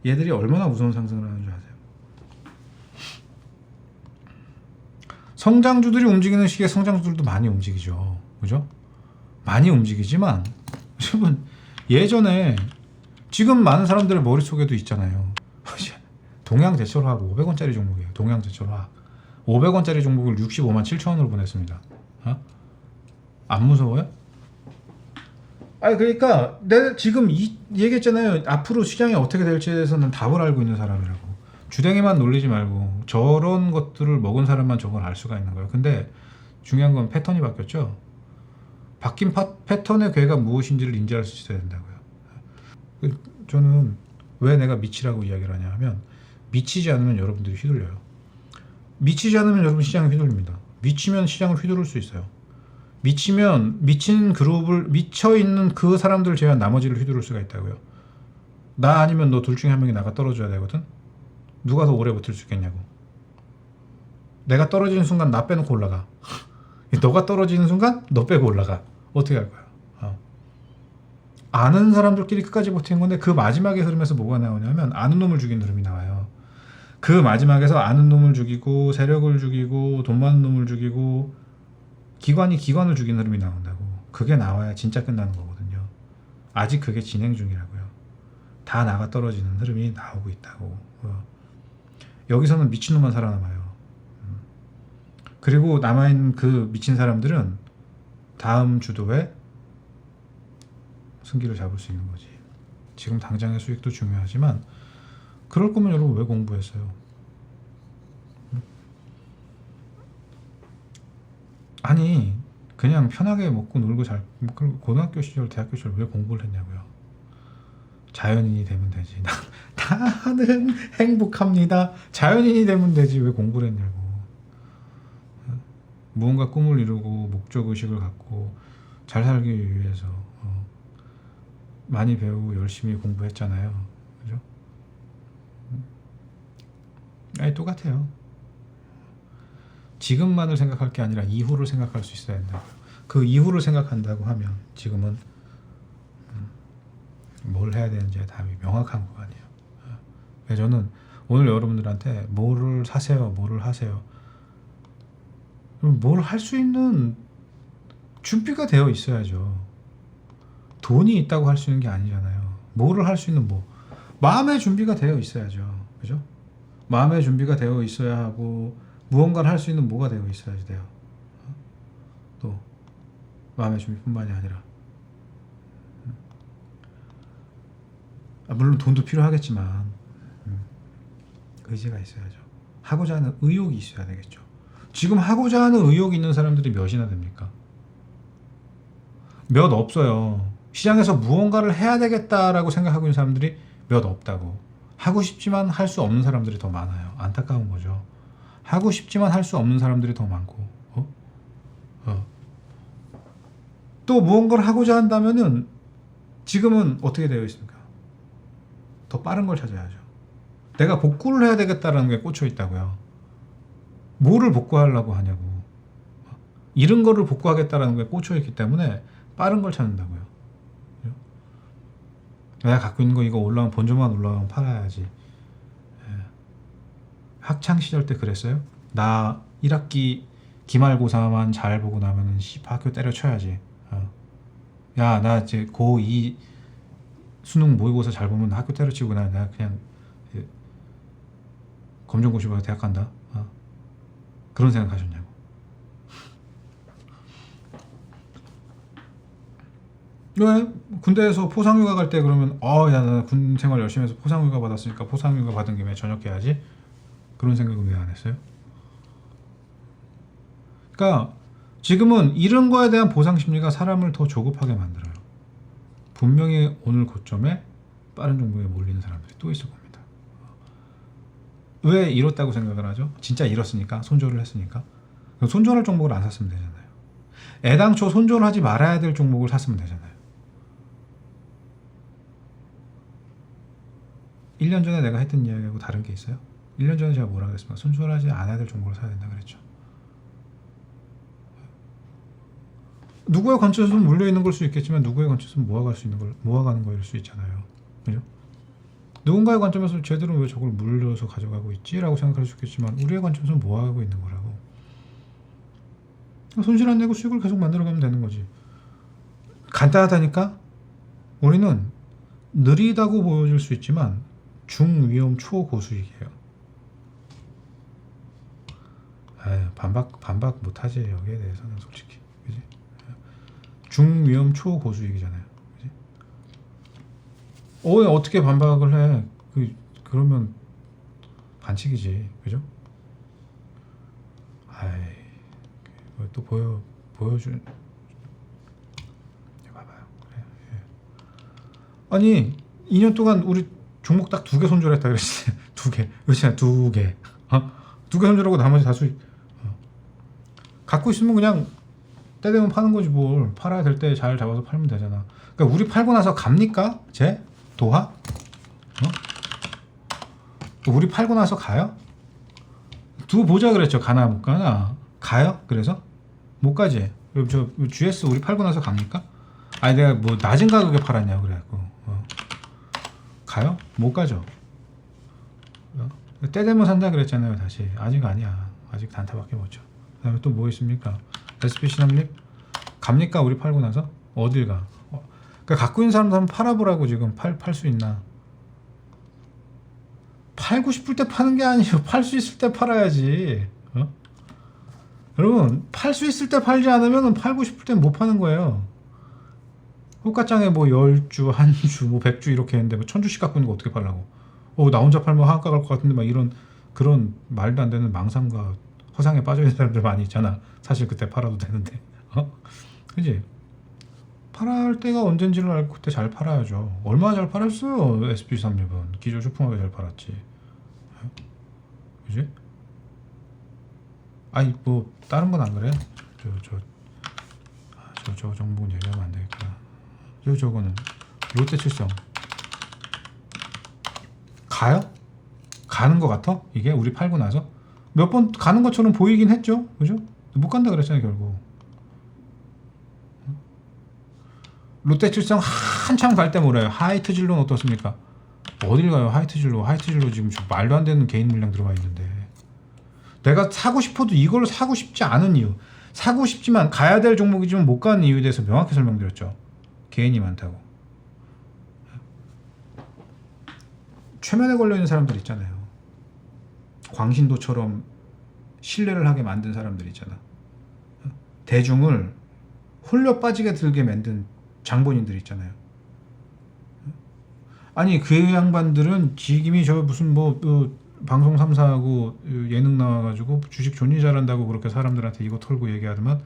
얘들이 얼마나 무서운 상승을 하는 줄 아세요? 성장주들이 움직이는 시기에 성장주들도 많이 움직이죠. 그죠? 많이 움직이지만 여러분 예전에 지금 많은 사람들의 머릿속에도 있잖아요. 동양제철화학 500원짜리 종목이에요. 동양제철화학 500원짜리 종목을 65만 7천원으로 보냈습니다. 안 무서워요? 아니 그러니까 내가 지금 얘기했잖아요. 앞으로 시장이 어떻게 될지에 대해서는 답을 알고 있는 사람이라고. 주댕이만 놀리지 말고 저런 것들을 먹은 사람만 저걸 알 수가 있는 거예요. 근데 중요한 건 패턴이 바뀌었죠. 바뀐 패턴의 괴가 무엇인지를 인지할 수 있어야 된다고요. 저는 왜 내가 미치라고 이야기를 하냐 하면 미치지 않으면 여러분들이 휘둘려요. 미치지 않으면 여러분 시장이 휘둘립니다. 미치면 시장을 휘두를 수 있어요. 미치면 미친 그룹을 미쳐있는 그 사람들 제외한 나머지를 휘두를 수가 있다고요. 나 아니면 너 둘 중에 한 명이 나가 떨어져야 되거든. 누가 더 오래 버틸 수 있겠냐고. 내가 떨어지는 순간 나 빼놓고 올라가. 너가 떨어지는 순간 너 빼고 올라가. 어떻게 할 거야? 아는 사람들끼리 끝까지 버티는 건데 그 마지막의 흐름에서 뭐가 나오냐면 아는 놈을 죽이는 흐름이 나와요. 그 마지막에서 아는 놈을 죽이고 세력을 죽이고 돈 많은 놈을 죽이고 기관이 기관을 죽이는 흐름이 나온다고. 그게 나와야 진짜 끝나는 거거든요. 아직 그게 진행 중이라고요. 다 나가 떨어지는 흐름이 나오고 있다고. 여기서는 미친놈만 살아남아요. 그리고 남아있는 그 미친 사람들은 다음 주도에 승기를 잡을 수 있는 거지. 지금 당장의 수익도 중요하지만 그럴 거면 여러분 왜 공부했어요? 아니 그냥 편하게 먹고 놀고 잘 고등학교 시절 대학교 시절 왜 공부를 했냐고요. 자연인이 되면 되지. 나는 행복합니다. 자연인이 되면 되지 왜 공부를 했냐고. 무언가 꿈을 이루고 목적의식을 갖고 잘 살기 위해서 많이 배우고 열심히 공부했잖아요. 그죠? 아니 똑같아요. 지금만을 생각할 게 아니라 이후를 생각할 수 있어야 된다고요. 그 이후를 생각한다고 하면 지금은 뭘 해야 되는지에 답이 명확한 거 아니에요. 그래서 저는 오늘 여러분들한테 뭐를 사세요, 뭐를 하세요. 뭘 할 수 있는 준비가 되어 있어야죠. 돈이 있다고 할 수 있는 게 아니잖아요. 뭐를 할 수 있는 마음의 준비가 되어 있어야죠. 그죠? 마음의 준비가 되어 있어야 하고 무언가를 할 수 있는 뭐가 되어 있어야지 돼요. 또 마음의 준비뿐만이 아니라 물론 돈도 필요하겠지만 의지가 있어야죠. 하고자 하는 의욕이 있어야 되겠죠. 지금 하고자 하는 의욕이 있는 사람들이 몇이나 됩니까? 몇 없어요. 시장에서 무언가를 해야 되겠다라고 생각하고 있는 사람들이 몇 없다고. 하고 싶지만 할 수 없는 사람들이 더 많아요. 안타까운 거죠. 하고 싶지만 할 수 없는 사람들이 더 많고 또 무언가를 하고자 한다면은 지금은 어떻게 되어 있습니까? 더 빠른 걸 찾아야죠. 내가 복구를 해야 되겠다라는 게 꽂혀 있다고요. 뭐를 복구하려고 하냐고. 잃은 거를 복구하겠다라는 게 꽂혀 있기 때문에 빠른 걸 찾는다고요. 내가 갖고 있는 거 이거 올라오면 본전만 올라오면 팔아야지. 학창 시절 때 그랬어요? 나 1학기 기말고사만 잘 보고 나면은 학교 때려쳐야지. 야, 나 이제 고2 수능 모의고사 잘 보면 학교 때려치고 내가 그냥 검정고시 봐서 대학 간다. 그런 생각 하셨냐고. 왜? 군대에서 포상휴가 갈 때 그러면 야, 나 군 생활 열심히 해서 포상휴가 받았으니까 포상휴가 받은 김에 전역해야지. 그런 생각은 왜 안 했어요? 그러니까 지금은 잃은 거에 대한 보상 심리가 사람을 더 조급하게 만들어요. 분명히 오늘 고점에 빠른 종목에 몰리는 사람들이 또 있을 겁니다. 왜 잃었다고 생각을 하죠? 진짜 잃었으니까, 손절을 했으니까. 손절할 종목을 안 샀으면 되잖아요. 애당초 손절하지 말아야 될 종목을 샀으면 되잖아요. 1년 전에 내가 했던 이야기하고 다른 게 있어요? 1년 전에 제가 뭐라 그랬습니까? 손절하지 않아야 될 종목을 사야 된다 그랬죠. 누구의 관점에서는 물려있는 걸 수 있겠지만 누구의 관점에서는 모아가는 거일 수 있잖아요. 그죠? 누군가의 관점에서 쟤들은 왜 저걸 물려서 가져가고 있지? 라고 생각할 수 있겠지만 우리의 관점에서는 모아가고 있는 거라고. 손실 안 내고 수익을 계속 만들어가면 되는 거지. 간단하다니까? 우리는 느리다고 보여질 수 있지만 중위험 초고수익이에요. 반박 못하지 여기에 대해서는 솔직히. 그지? 중위험 초고수익이잖아요. 그지? 어떻게 반박을 해? 그러면 반칙이지. 그죠? 또 보여준. 봐봐요. 그래, 예. 아니 2년 동안 우리 종목 딱 2개 손절했다 그랬지. 2개. 그렇잖아. 2개. 2개 손절하고 나머지 다 수익. 갖고 있으면 그냥 때 되면 파는 거지 뭘. 팔아야 될 때 잘 잡아서 팔면 되잖아. 그러니까 우리 팔고 나서 갑니까? 쟤? 도하? 우리 팔고 나서 가요? 두고 보자 그랬죠. 가나 못 가나? 가요? 그래서? 못 가지. 그럼 저 GS 우리 팔고 나서 갑니까? 아니 내가 뭐 낮은 가격에 팔았냐고 그래갖고 가요? 못 가죠. 때 되면 산다 그랬잖아요. 다시 아직 아니야. 아직 단타밖에 못 쳐. 그 다음에 또 뭐 있습니까? SPC 삼립 갑니까? 우리 팔고 나서? 어딜 가? 그러니까 갖고 있는 사람도 한번 팔아보라고. 지금 팔 수 있나? 팔고 싶을 때 파는 게 아니에요. 팔 수 있을 때 팔아야지. 여러분 팔 수 있을 때 팔지 않으면 팔고 싶을 때 못 파는 거예요. 호가장에 뭐 10주, 1주, 뭐 100주 이렇게 했는데 뭐 1000주씩 갖고 있는 거 어떻게 팔라고? 나 혼자 팔면 하한가 갈 것 같은데 막 이런 그런 말도 안 되는 망상과 허상에 빠져 있는 사람들 많이 있잖아. 사실 그때 팔아도 되는데. 그지? 팔아야 할 때가 언젠지를 알고 그때 잘 팔아야죠. 얼마나 잘 팔았어요. SPC3립은 기존 쇼핑하게 잘 팔았지. 그지? 아니 뭐 다른 건 안 그래? 저 정보는 얘기하면 안 되겠구나. 저거는 롯데칠성 가요? 가는 거 같아? 이게 우리 팔고 나서 몇 번 가는 것처럼 보이긴 했죠. 그죠? 못 간다 그랬잖아요 결국. 롯데칠성 한참 갈 때 뭐래요? 하이트 진로는 어떻습니까? 어딜 가요? 하이트 진로 지금 말도 안 되는 개인 물량 들어가 있는데 내가 사고 싶어도 이걸 사고 싶지 않은 이유, 사고 싶지만 가야 될 종목이지만 못 가는 이유에 대해서 명확히 설명드렸죠. 개인이 많다고. 최면에 걸려있는 사람들 있잖아요. 광신도처럼 신뢰를 하게 만든 사람들 있잖아. 대중을 홀려 빠지게 들게 만든 장본인들 있잖아요. 아니 그 양반들은 지금이 저 무슨 방송 3사하고 예능 나와가지고 주식 존이 잘한다고 그렇게 사람들한테 이거 털고 얘기하더만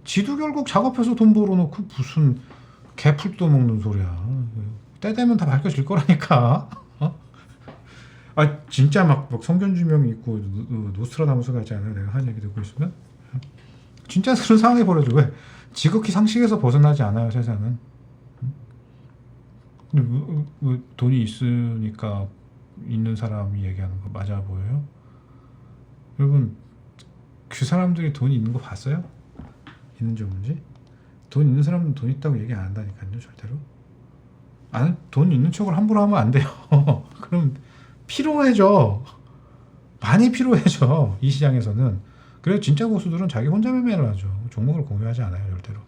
지도 결국 작업해서 돈 벌어놓고 무슨 개풀도 먹는 소리야. 때 되면 다 밝혀질 거라니까. 진짜 막 성견지명이 있고 노스트라다무스 같지 않아요? 내가 한 얘기 듣고 있으면 진짜 그런 상황이 벌어져. 왜? 지극히 상식에서 벗어나지 않아요 세상은. 근데 돈이 있으니까 있는 사람이 얘기하는 거 맞아 보여요? 여러분 그 사람들이 돈이 있는 거 봤어요? 있는지 없는지? 돈 있는 사람은 돈 있다고 얘기 안 한다니까요 절대로. 돈 있는 척을 함부로 하면 안 돼요. 그럼 피로해져. 많이 피로해져 이 시장에서는. 그래서 진짜 고수들은 자기 혼자 매매를 하죠. 종목을 공유하지 않아요 절대로.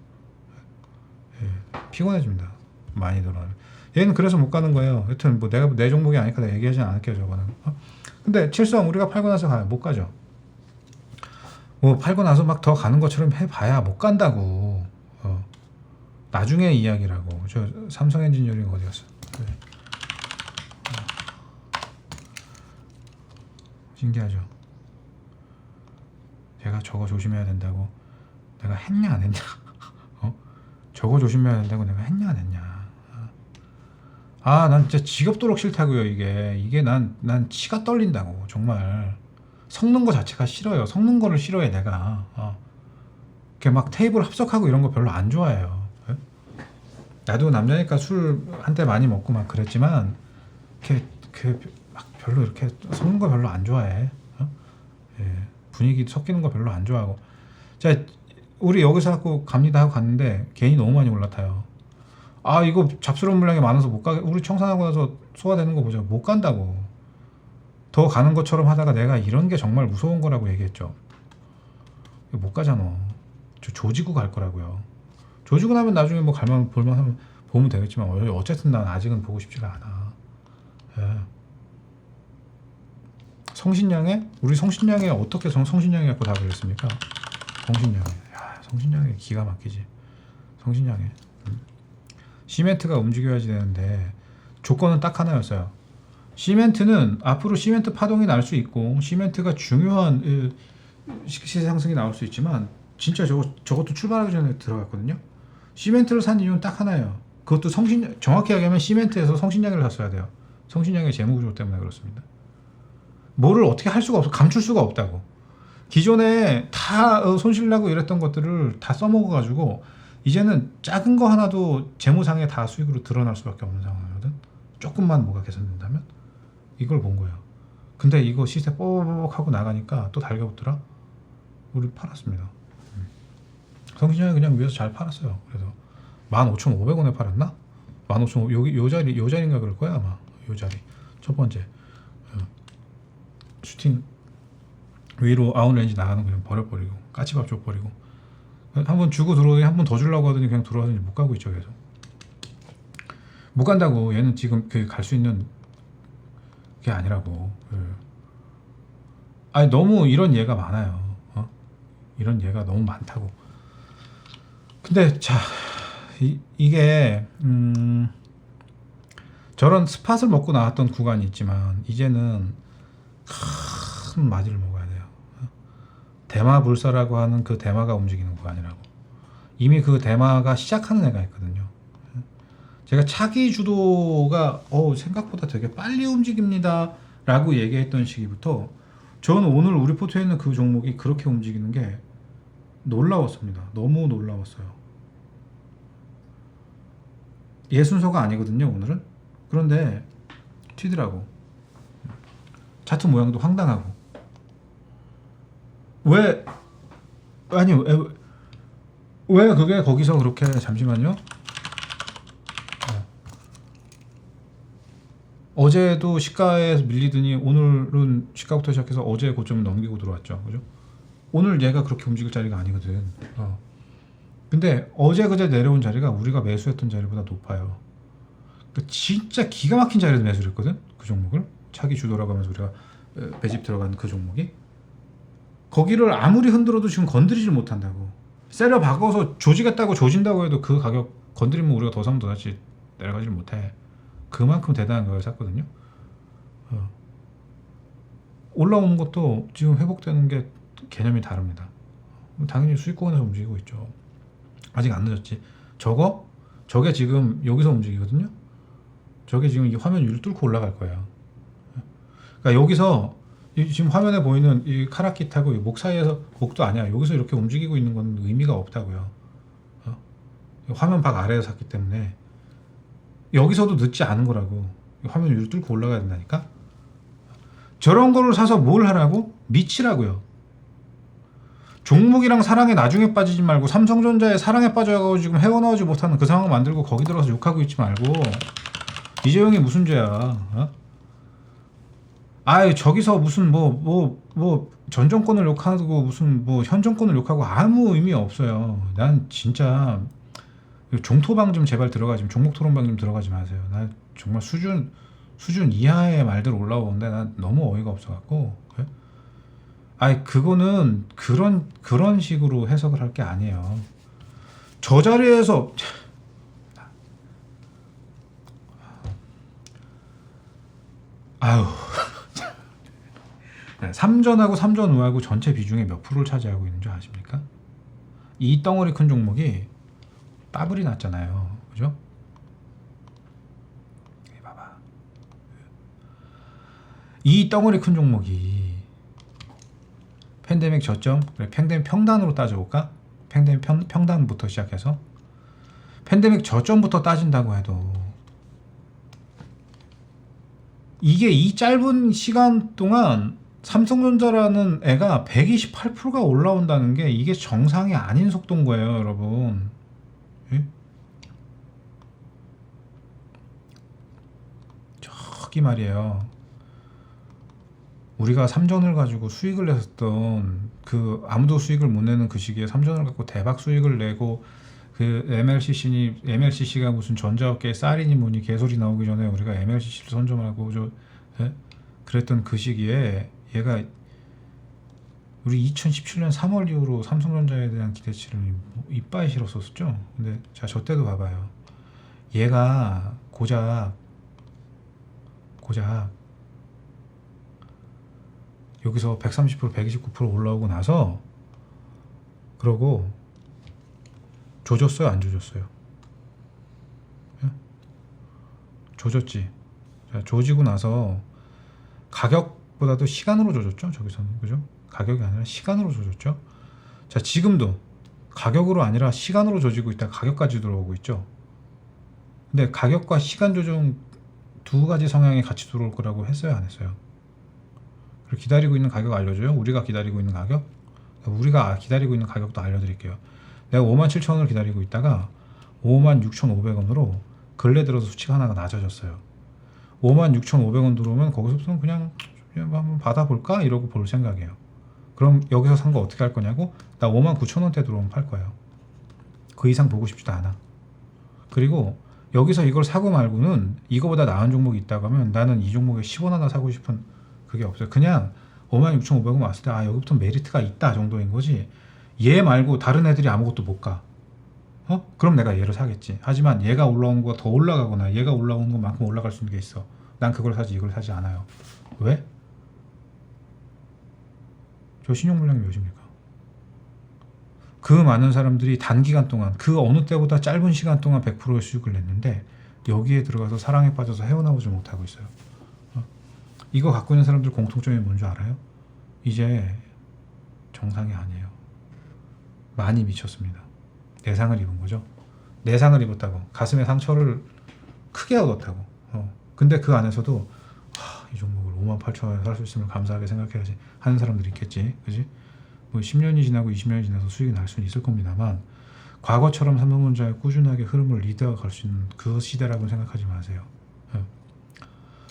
피곤해집니다. 많이 돌아가면. 얘는 그래서 못 가는 거예요. 여튼 뭐 내가 내 종목이 아니니까 내가 얘기하지 않을게요, 저거는. 근데 칠성 우리가 팔고 나서 가요. 못 가죠. 뭐 팔고 나서 막 더 가는 것처럼 해봐야 못 간다고. 나중에 이야기라고. 저 삼성 엔지니어링 어디 갔어? 네. 신기하죠. 제가 저거 조심해야 된다고 내가 했냐 안 했냐? 저거 조심해야 된다고 내가 했냐 안 했냐? 난 진짜 지겹도록 싫다고요. 이게 난 치가 떨린다고. 정말 섞는 거 자체가 싫어요. 섞는 거를 싫어해 내가. 이렇게 막 테이블 합석하고 이런 거 별로 안 좋아해요. 예? 나도 남자니까 술 한때 많이 먹고 막 그랬지만 이렇게 막 별로 이렇게 섞는 거 별로 안 좋아해. 예. 분위기 섞이는 거 별로 안 좋아하고. 자, 우리 여기서 하고 갑니다 하고 갔는데 괜히 너무 많이 올라타요. 이거 잡스러운 물량이 많아서 못 가게. 우리 청산하고 나서 소화되는 거 보자. 못 간다고. 더 가는 것처럼 하다가 내가 이런 게 정말 무서운 거라고 얘기했죠. 못 가잖아. 조지고 갈 거라고요. 조지고 나면 나중에 뭐 갈만 볼만 보면 되겠지만 어쨌든 난 아직은 보고 싶지가 않아. 예. 성신양에 우리 성신양에 어떻게 성신양이 갖고 다 그랬습니까? 성신양에. 성신양에 기가 막히지. 성신양에. 시멘트가 움직여야지 되는데 조건은 딱 하나였어요. 시멘트는 앞으로 시멘트 파동이 날 수 있고 시멘트가 중요한 시세 상승이 나올 수 있지만 진짜 저것도 출발하기 전에 들어갔거든요. 시멘트를 산 이유는 딱 하나예요. 그것도 정확히 얘기하면 시멘트에서 성신양을 샀어야 돼요. 성신양의 재무구조 때문에 그렇습니다. 뭐를 어떻게 할 수가 없어. 감출 수가 없다고. 기존에 다 손실나고 이랬던 것들을 다 써먹어가지고 이제는 작은 거 하나도 재무상에 다 수익으로 드러날 수밖에 없는 상황이거든. 조금만 뭐가 개선된다면 이걸 본 거예요. 근데 이거 시세 뽀뽀뽀 하고 나가니까 또 달겨붙더라. 우리 팔았습니다. 성신양이 그냥 위에서 잘 팔았어요. 그래서 15,500원에 팔았나? 15,500원 여기 요 자리인가 그럴 거야 아마. 요 자리 첫 번째 슈팅 위로 아웃레인지 나가는 거 그냥 버려버리고 까치밥 줘버리고 한번 주고 들어오더니 한 번 더 주려고 하더니 그냥 들어와더니 못 가고 있죠. 계속 못 간다고. 얘는 지금 갈 수 있는 게 아니라고. 너무 이런 예가 많아요. 이런 예가 너무 많다고. 근데 자 이게 저런 스팟을 먹고 나왔던 구간이 있지만 이제는 큰 맞이를 먹어야 돼요. 대마불사라고 하는 그 대마가 움직이는 구간이라고. 이미 그 대마가 시작하는 애가 있거든요. 제가 차기 주도가 생각보다 되게 빨리 움직입니다 라고 얘기했던 시기부터 저는 오늘 우리 포트에 있는 그 종목이 그렇게 움직이는 게 놀라웠습니다. 너무 놀라웠어요. 얘 순서가 아니거든요 오늘은. 그런데 튀더라고. 차트 모양도 황당하고. 왜 그게 거기서 그렇게. 잠시만요. 어제도 시가에 밀리더니 오늘은 시가부터 시작해서 어제 고점을 넘기고 들어왔죠. 그죠? 오늘 얘가 그렇게 움직일 자리가 아니거든. 근데 어제 그제 내려온 자리가 우리가 매수했던 자리보다 높아요. 진짜 기가 막힌 자리에서 매수를 했거든. 그 종목을. 차기 주도라고 하면서 우리가 매집 들어간 그 종목이. 거기를 아무리 흔들어도 지금 건드리질 못한다고. 세려 박아서 조지겠다고 조진다고 해도 그 가격 건드리면 우리가 더 사면 다시 내려가질 못해. 그만큼 대단한 걸 샀거든요. 올라오는 것도 지금 회복되는 게 개념이 다릅니다. 당연히 수익권에서 움직이고 있죠. 아직 안 늦었지. 저게 지금 여기서 움직이거든요. 저게 지금 이 화면 위를 뚫고 올라갈 거예요. 그러니까 여기서 지금 화면에 보이는 이 카라킷하고 이 목 사이에서, 목도 아니야. 여기서 이렇게 움직이고 있는 건 의미가 없다고요. 화면 밖 아래에서 샀기 때문에 여기서도 늦지 않은 거라고. 화면 위로 뚫고 올라가야 된다니까. 저런 거를 사서 뭘 하라고? 미치라고요. 종목이랑 사랑에 나중에 빠지지 말고 삼성전자에 사랑에 빠져가지고 지금 헤어나오지 못하는 그 상황 만들고 거기 들어가서 욕하고 있지 말고. 이재용이 무슨 죄야? 저기서 무슨 전 정권을 욕하고 무슨 현 정권을 욕하고 아무 의미 없어요. 난 진짜 종토방 좀 제발 들어가지, 종목 토론방 좀 들어가지 마세요. 나 정말 수준 이하의 말들 올라오는데 난 너무 어이가 없어갖고. 그래? 아니 그거는 그런 식으로 해석을 할 게 아니에요. 저 자리에서 아유 3전하고 3전 우하고 전체 비중의 몇 프로를 차지하고 있는 줄 아십니까? 이 덩어리 큰 종목이 따블이 났잖아요. 그죠? 봐봐. 이 덩어리 큰 종목이 팬데믹 저점, 그래, 팬데믹 평단으로 따져볼까? 팬데믹 평단부터 시작해서 팬데믹 저점부터 따진다고 해도 이게 이 짧은 시간 동안 삼성전자라는 애가 128%가 올라온다는 게 이게 정상이 아닌 속도인 거예요, 여러분. 예? 저기 말이에요. 우리가 삼전을 가지고 수익을 냈었던 그 아무도 수익을 못 내는 그 시기에 삼전을 갖고 대박 수익을 내고 그 MLCC가 무슨 전자업계 쌀이니 뭐니 개소리 나오기 전에 우리가 MLCC를 선점하고 예? 그랬던 그 시기에 얘가 우리 2017년 3월 이후로 삼성전자에 대한 기대치를 이빠이 실었었죠. 근데 자, 저 때도 봐봐요. 얘가 고작 여기서 130%, 129% 올라오고 나서 그러고 조졌어요, 안 조졌어요? 예? 조졌지. 자, 조지고 나서 가격보다도 시간으로 조졌죠, 저기서는. 그죠? 가격이 아니라 시간으로 조졌죠. 자, 지금도 가격으로 아니라 시간으로 조지고 있다. 가격까지 들어오고 있죠. 근데 가격과 시간 조정 두 가지 성향이 같이 들어올 거라고 했어요, 안 했어요? 그리고 기다리고 있는 가격 알려줘요? 우리가 기다리고 있는 가격? 우리가 기다리고 있는 가격도 알려드릴게요. 내가 57,000원을 기다리고 있다가 56,500원으로 근래 들어서 수치가 하나가 낮아졌어요. 56,500원 들어오면 거기서부터는 그냥 한번 받아볼까? 이러고 볼 생각이에요. 그럼 여기서 산 거 어떻게 할 거냐고? 나 59,000원대 들어오면 팔 거예요. 그 이상 보고 싶지도 않아. 그리고 여기서 이걸 사고 말고는 이거보다 나은 종목이 있다고 하면 나는 이 종목에 10원 하나 사고 싶은 그게 없어요. 그냥 56,500원 왔을 때 여기부터 메리트가 있다 정도인 거지. 얘 말고 다른 애들이 아무것도 못 가. 그럼 내가 얘를 사겠지. 하지만 얘가 올라오는 거가 더 올라가거나 얘가 올라오는 것만큼 올라갈 수 있는 게 있어. 난 그걸 사지 이걸 사지 않아요. 왜? 저 신용물량이 몇입니까? 그 많은 사람들이 단기간 동안 그 어느 때보다 짧은 시간 동안 100%의 수익을 냈는데 여기에 들어가서 사랑에 빠져서 헤어나오지 못하고 있어요. 이거 갖고 있는 사람들 공통점이 뭔지 알아요? 이제 정상이 아니에요. 많이 미쳤습니다. 내상을 입은 거죠. 내상을 입었다고. 가슴에 상처를 크게 얻었다고. 근데 그 안에서도 이 종목을 58,000원에 살 수 있으면 감사하게 생각해야지 하는 사람들이 있겠지. 그지? 뭐 10년이 지나고 20년이 지나서 수익이 날 수는 있을 겁니다만 과거처럼 삼성전자의 꾸준하게 흐름을 리드해 갈 수 있는 그 시대라고 생각하지 마세요.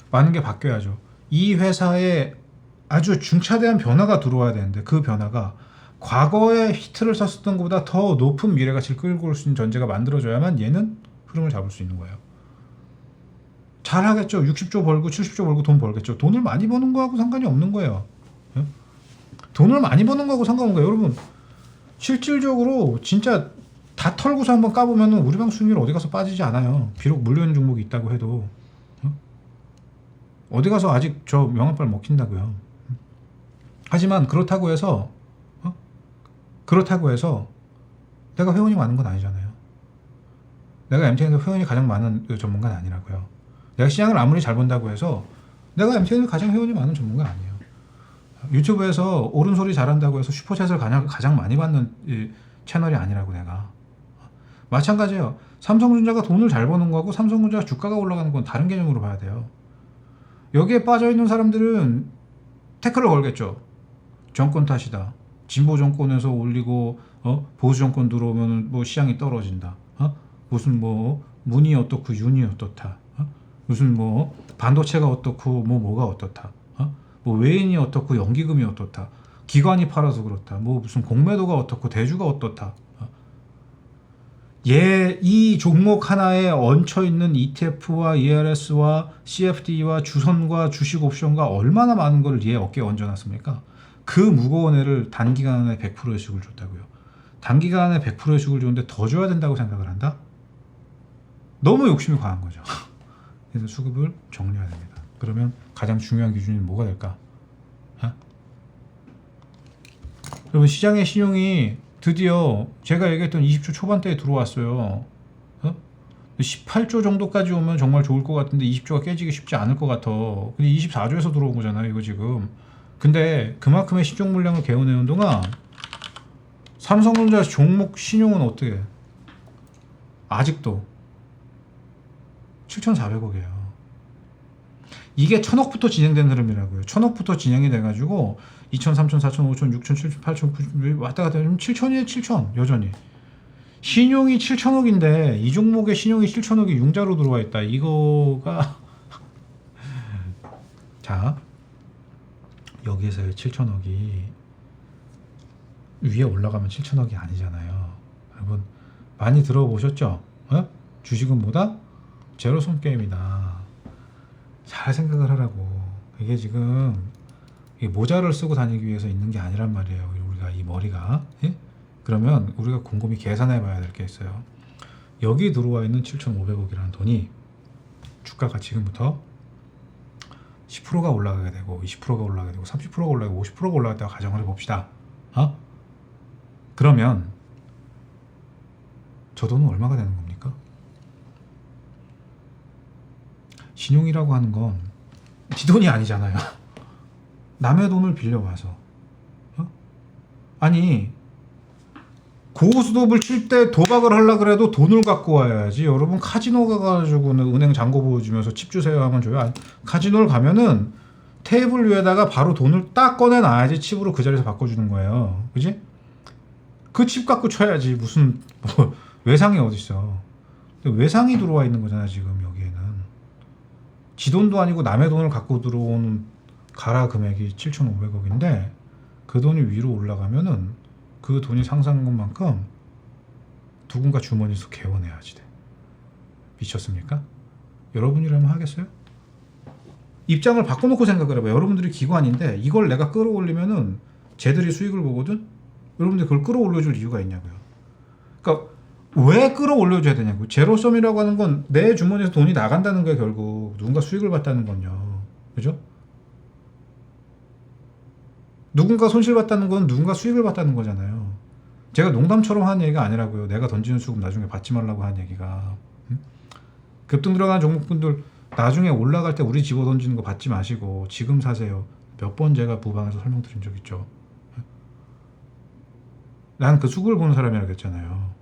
많은 게 바뀌어야죠. 이 회사에 아주 중차대한 변화가 들어와야 되는데 그 변화가 과거에 히트를 썼던 것보다 더 높은 미래가치를 끌고 올 수 있는 전제가 만들어져야만 얘는 흐름을 잡을 수 있는 거예요. 잘하겠죠. 60조 벌고 70조 벌고 돈 벌겠죠. 돈을 많이 버는 거하고 상관이 없는 거예요. 돈을 많이 버는 거하고 상관없는 거예요. 여러분 실질적으로 진짜 다 털고서 한번 까보면 우리 방 수익률 어디 가서 빠지지 않아요. 비록 물려있는 종목이 있다고 해도 어디 가서 아직 저 명함빨 먹힌다고요. 하지만 그렇다고 해서 내가 회원이 많은 건 아니잖아요. 내가 MTN에서 회원이 가장 많은 전문가는 아니라고요. 내가 시장을 아무리 잘 본다고 해서 내가 MTN에서 가장 회원이 많은 전문가 아니에요. 유튜브에서 옳은 소리 잘한다고 해서 슈퍼챗을 가장 많이 받는 채널이 아니라고 내가. 마찬가지예요. 삼성전자가 돈을 잘 버는 거하고 삼성전자 주가가 올라가는 건 다른 개념으로 봐야 돼요. 여기에 빠져있는 사람들은 태클을 걸겠죠. 정권 탓이다. 진보 정권에서 올리고 보수 정권 들어오면 뭐 시장이 떨어진다. 무슨 뭐 문이 어떻고 윤이 어떻다. 무슨 뭐 반도체가 어떻고 뭐가 어떻다. 뭐 외인이 어떻고 연기금이 어떻다. 기관이 팔아서 그렇다. 뭐 무슨 공매도가 어떻고 대주가 어떻다. 이 종목 하나에 얹혀 있는 ETF와 ERS와 CFD와 주선과 주식 옵션과 얼마나 많은 걸 얘 어깨에 얹어놨습니까? 그 무거운 애를 단기간에 100%의 수익을 줬다고요. 단기간에 100%의 수익을 줬는데 더 줘야 된다고 생각을 한다? 너무 욕심이 과한 거죠. 그래서 수급을 정리해야 됩니다. 그러면 가장 중요한 기준이 뭐가 될까? 여러분, 시장의 신용이 드디어 제가 얘기했던 20조 초반대에 들어왔어요. 18조 정도까지 오면 정말 좋을 것 같은데 20조가 깨지기 쉽지 않을 것 같아. 근데 24조에서 들어온 거잖아요, 이거 지금. 근데 그만큼의 시종 물량을 개어내는 동안 삼성전자 종목 신용은 어떻게 해? 아직도 7,400억이에요. 이게 1,000억부터 진행된 흐름이라고요. 1,000억부터 진행이 돼가지고 2,000, 3,000, 4,000, 5,000, 6,000, 7,000, 8,000, 9,000 왔다 갔다 하면 7,000이에요. 7,000 여전히. 신용이 7,000억인데 이 종목의 신용이 7,000억이 융자로 들어와 있다. 이거가 자, 여기에서의 7,000억이 위에 올라가면 7,000억이 아니잖아요. 여러분 많이 들어보셨죠? 주식은 뭐다? 제로섬 게임이다. 잘 생각을 하라고. 이게 지금 모자를 쓰고 다니기 위해서 있는 게 아니란 말이에요. 우리가 이 머리가. 예? 그러면 우리가 곰곰이 계산해 봐야 될 게 있어요. 여기 들어와 있는 7,500억이라는 돈이 주가가 지금부터 10%가 올라가게 되고 20%가 올라가게 되고 30%가 올라가고 50%가 올라갔다고 가정을 해봅시다. 그러면 저 돈은 얼마가 되는 겁니까? 신용이라고 하는 건 네 돈이 아니잖아요. 남의 돈을 빌려와서 아니 고스톱을 칠 때 도박을 하려고 그래도 돈을 갖고 와야지. 여러분 카지노 가가지고는 은행 잔고 보여주면서 칩 주세요 하면 줘요? 아니, 카지노를 가면은 테이블 위에다가 바로 돈을 딱 꺼내놔야지 칩으로 그 자리에서 바꿔주는 거예요. 그지? 그 칩 갖고 쳐야지. 무슨 뭐 외상이 어딨어. 외상이 들어와 있는 거잖아 지금 여기에는. 지 돈도 아니고 남의 돈을 갖고 들어오는 가라 금액이 7,500억인데 그 돈이 위로 올라가면은 그 돈이 상승한 것만큼 누군가 주머니에서 개원해야지 돼. 미쳤습니까? 여러분이라면 하겠어요? 입장을 바꿔놓고 생각을 해봐요. 여러분들이 기관인데 이걸 내가 끌어올리면은 쟤들이 수익을 보거든? 여러분들 그걸 끌어올려줄 이유가 있냐고요. 그러니까 왜 끌어올려줘야 되냐고요. 제로섬이라고 하는 건 내 주머니에서 돈이 나간다는 거예요. 결국 누군가 수익을 봤다는 건요. 그죠? 누군가 손실봤다는 건 누군가 수익을 봤다는 거잖아요. 제가 농담처럼 하는 얘기가 아니라고요. 내가 던지는 수급 나중에 받지 말라고 하는 얘기가. 급등 들어가는 종목분들 나중에 올라갈 때 우리 집어 던지는 거 받지 마시고 지금 사세요. 몇 번 제가 부방에서 설명드린 적 있죠. 난 그 수급을 보는 사람이라고 했잖아요.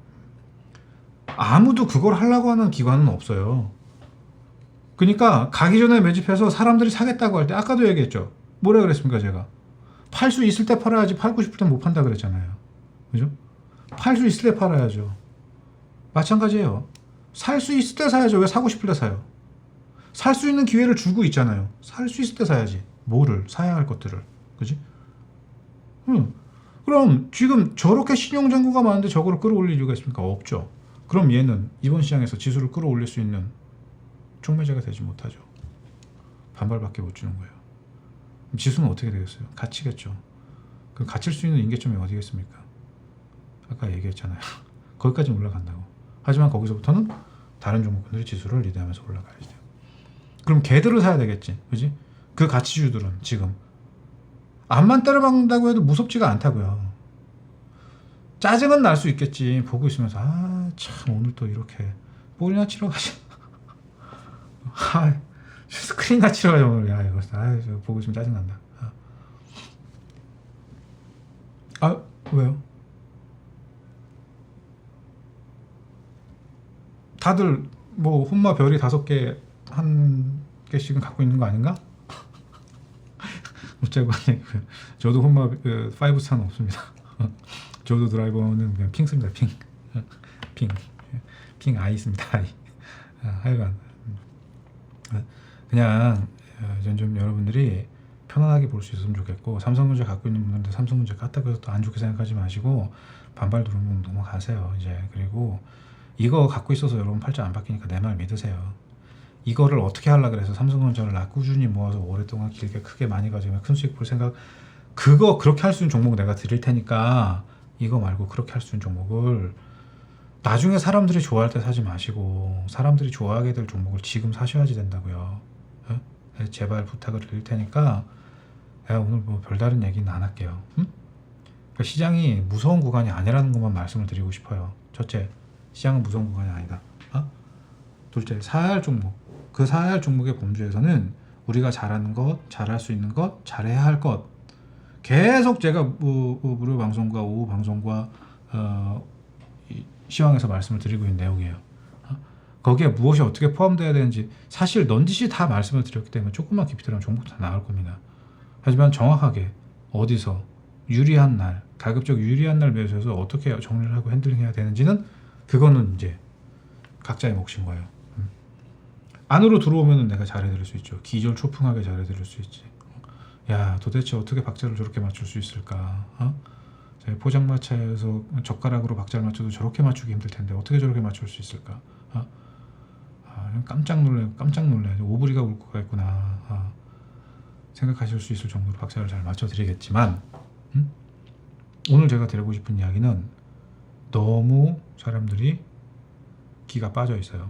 아무도 그걸 하려고 하는 기관은 없어요. 그러니까 가기 전에 매집해서 사람들이 사겠다고 할 때 아까도 얘기했죠. 뭐라 그랬습니까 제가? 팔 수 있을 때 팔아야지 팔고 싶을 때 못 판다 그랬잖아요. 그죠? 팔 수 있을 때 팔아야죠. 마찬가지예요. 살 수 있을 때 사야죠. 왜 사고 싶을 때 사요? 살 수 있는 기회를 주고 있잖아요. 살 수 있을 때 사야지. 뭐를? 사야 할 것들을. 그지? 그럼 지금 저렇게 신용잔고가 많은데 저거를 끌어올릴 이유가 있습니까? 없죠. 그럼 얘는 이번 시장에서 지수를 끌어올릴 수 있는 촉매제가 되지 못하죠. 반발밖에 못 주는 거예요. 지수는 어떻게 되겠어요? 갇히겠죠. 그 갇힐 수 있는 임계점이 어디겠습니까? 아까 얘기했잖아요. 거기까지 올라간다고. 하지만 거기서부터는 다른 종목들이 지수를 리드하면서 올라가야 돼요. 그럼 걔들을 사야 되겠지. 그지? 그 가치주들은 지금 앞만 때려박는다고 해도 무섭지가 않다고요. 짜증은 날 수 있겠지. 보고 있으면서 참 오늘 또 이렇게 볼이나 치러 가자. 스크린이나 치러 가자 오늘. 이거 저 보고 있으면 짜증난다. 왜요? 다들 뭐 혼마 별이 5개 한 개씩은 갖고 있는 거 아닌가? 어쩌고 하냐고요. 저도 혼마 5스타는 없습니다. 저도 드라이버는 그냥 핑 씁니다. 핑 아이 씁니다. 아이. 하여간 그냥 좀 여러분들이 편안하게 볼 수 있으면 좋겠고, 삼성전자 갖고 있는 분들한테 삼성전자 깠다고 해서 또 안 좋게 생각하지 마시고 반발 들어오면 넘어가세요. 이제 그리고 이거 갖고 있어서 여러분 팔자 안 바뀌니까 내 말 믿으세요. 이거를 어떻게 하려고 그래서 삼성전자를 나 꾸준히 모아서 오랫동안 길게 크게 많이 가지면 큰 수익 볼 생각, 그거 그렇게 할 수 있는 종목 내가 드릴 테니까 이거 말고 그렇게 할 수 있는 종목을 나중에 사람들이 좋아할 때 사지 마시고 사람들이 좋아하게 될 종목을 지금 사셔야지 된다고요. 예? 네, 제발 부탁을 드릴 테니까 내가 오늘 뭐 별다른 얘기는 안 할게요. 응? 그러니까 시장이 무서운 구간이 아니라는 것만 말씀을 드리고 싶어요. 첫째, 시장은 무서운 구간이 아니다. 어? 둘째, 사야 할 종목. 그 사야 할 종목의 범주에서는 우리가 잘하는 것, 잘할 수 있는 것, 잘해야 할 것, 계속 제가 무료 방송과 오후 방송과 시황에서 말씀을 드리고 있는 내용이에요. 거기에 무엇이 어떻게 포함되어야 되는지 사실 넌지시 다 말씀을 드렸기 때문에 조금만 깊이 들어가면 종목 다 나올 겁니다. 하지만 정확하게 어디서 유리한 날, 가급적 유리한 날 매수해서 어떻게 정리를 하고 핸들링해야 되는지는 그거는 이제 각자의 몫인 거예요. 안으로 들어오면 내가 잘해드릴 수 있죠. 기절 초풍하게 잘해드릴 수 있지. 야, 도대체 어떻게 박자를 저렇게 맞출 수 있을까? 포장마차에서 젓가락으로 박자를 맞춰도 저렇게 맞추기 힘들 텐데 어떻게 저렇게 맞출 수 있을까? 깜짝 놀래. 오브리가 울 거가 있구나. 생각하실 수 있을 정도로 박자를 잘 맞춰드리겠지만 오늘 제가 드리고 싶은 이야기는 너무 사람들이 기가 빠져 있어요.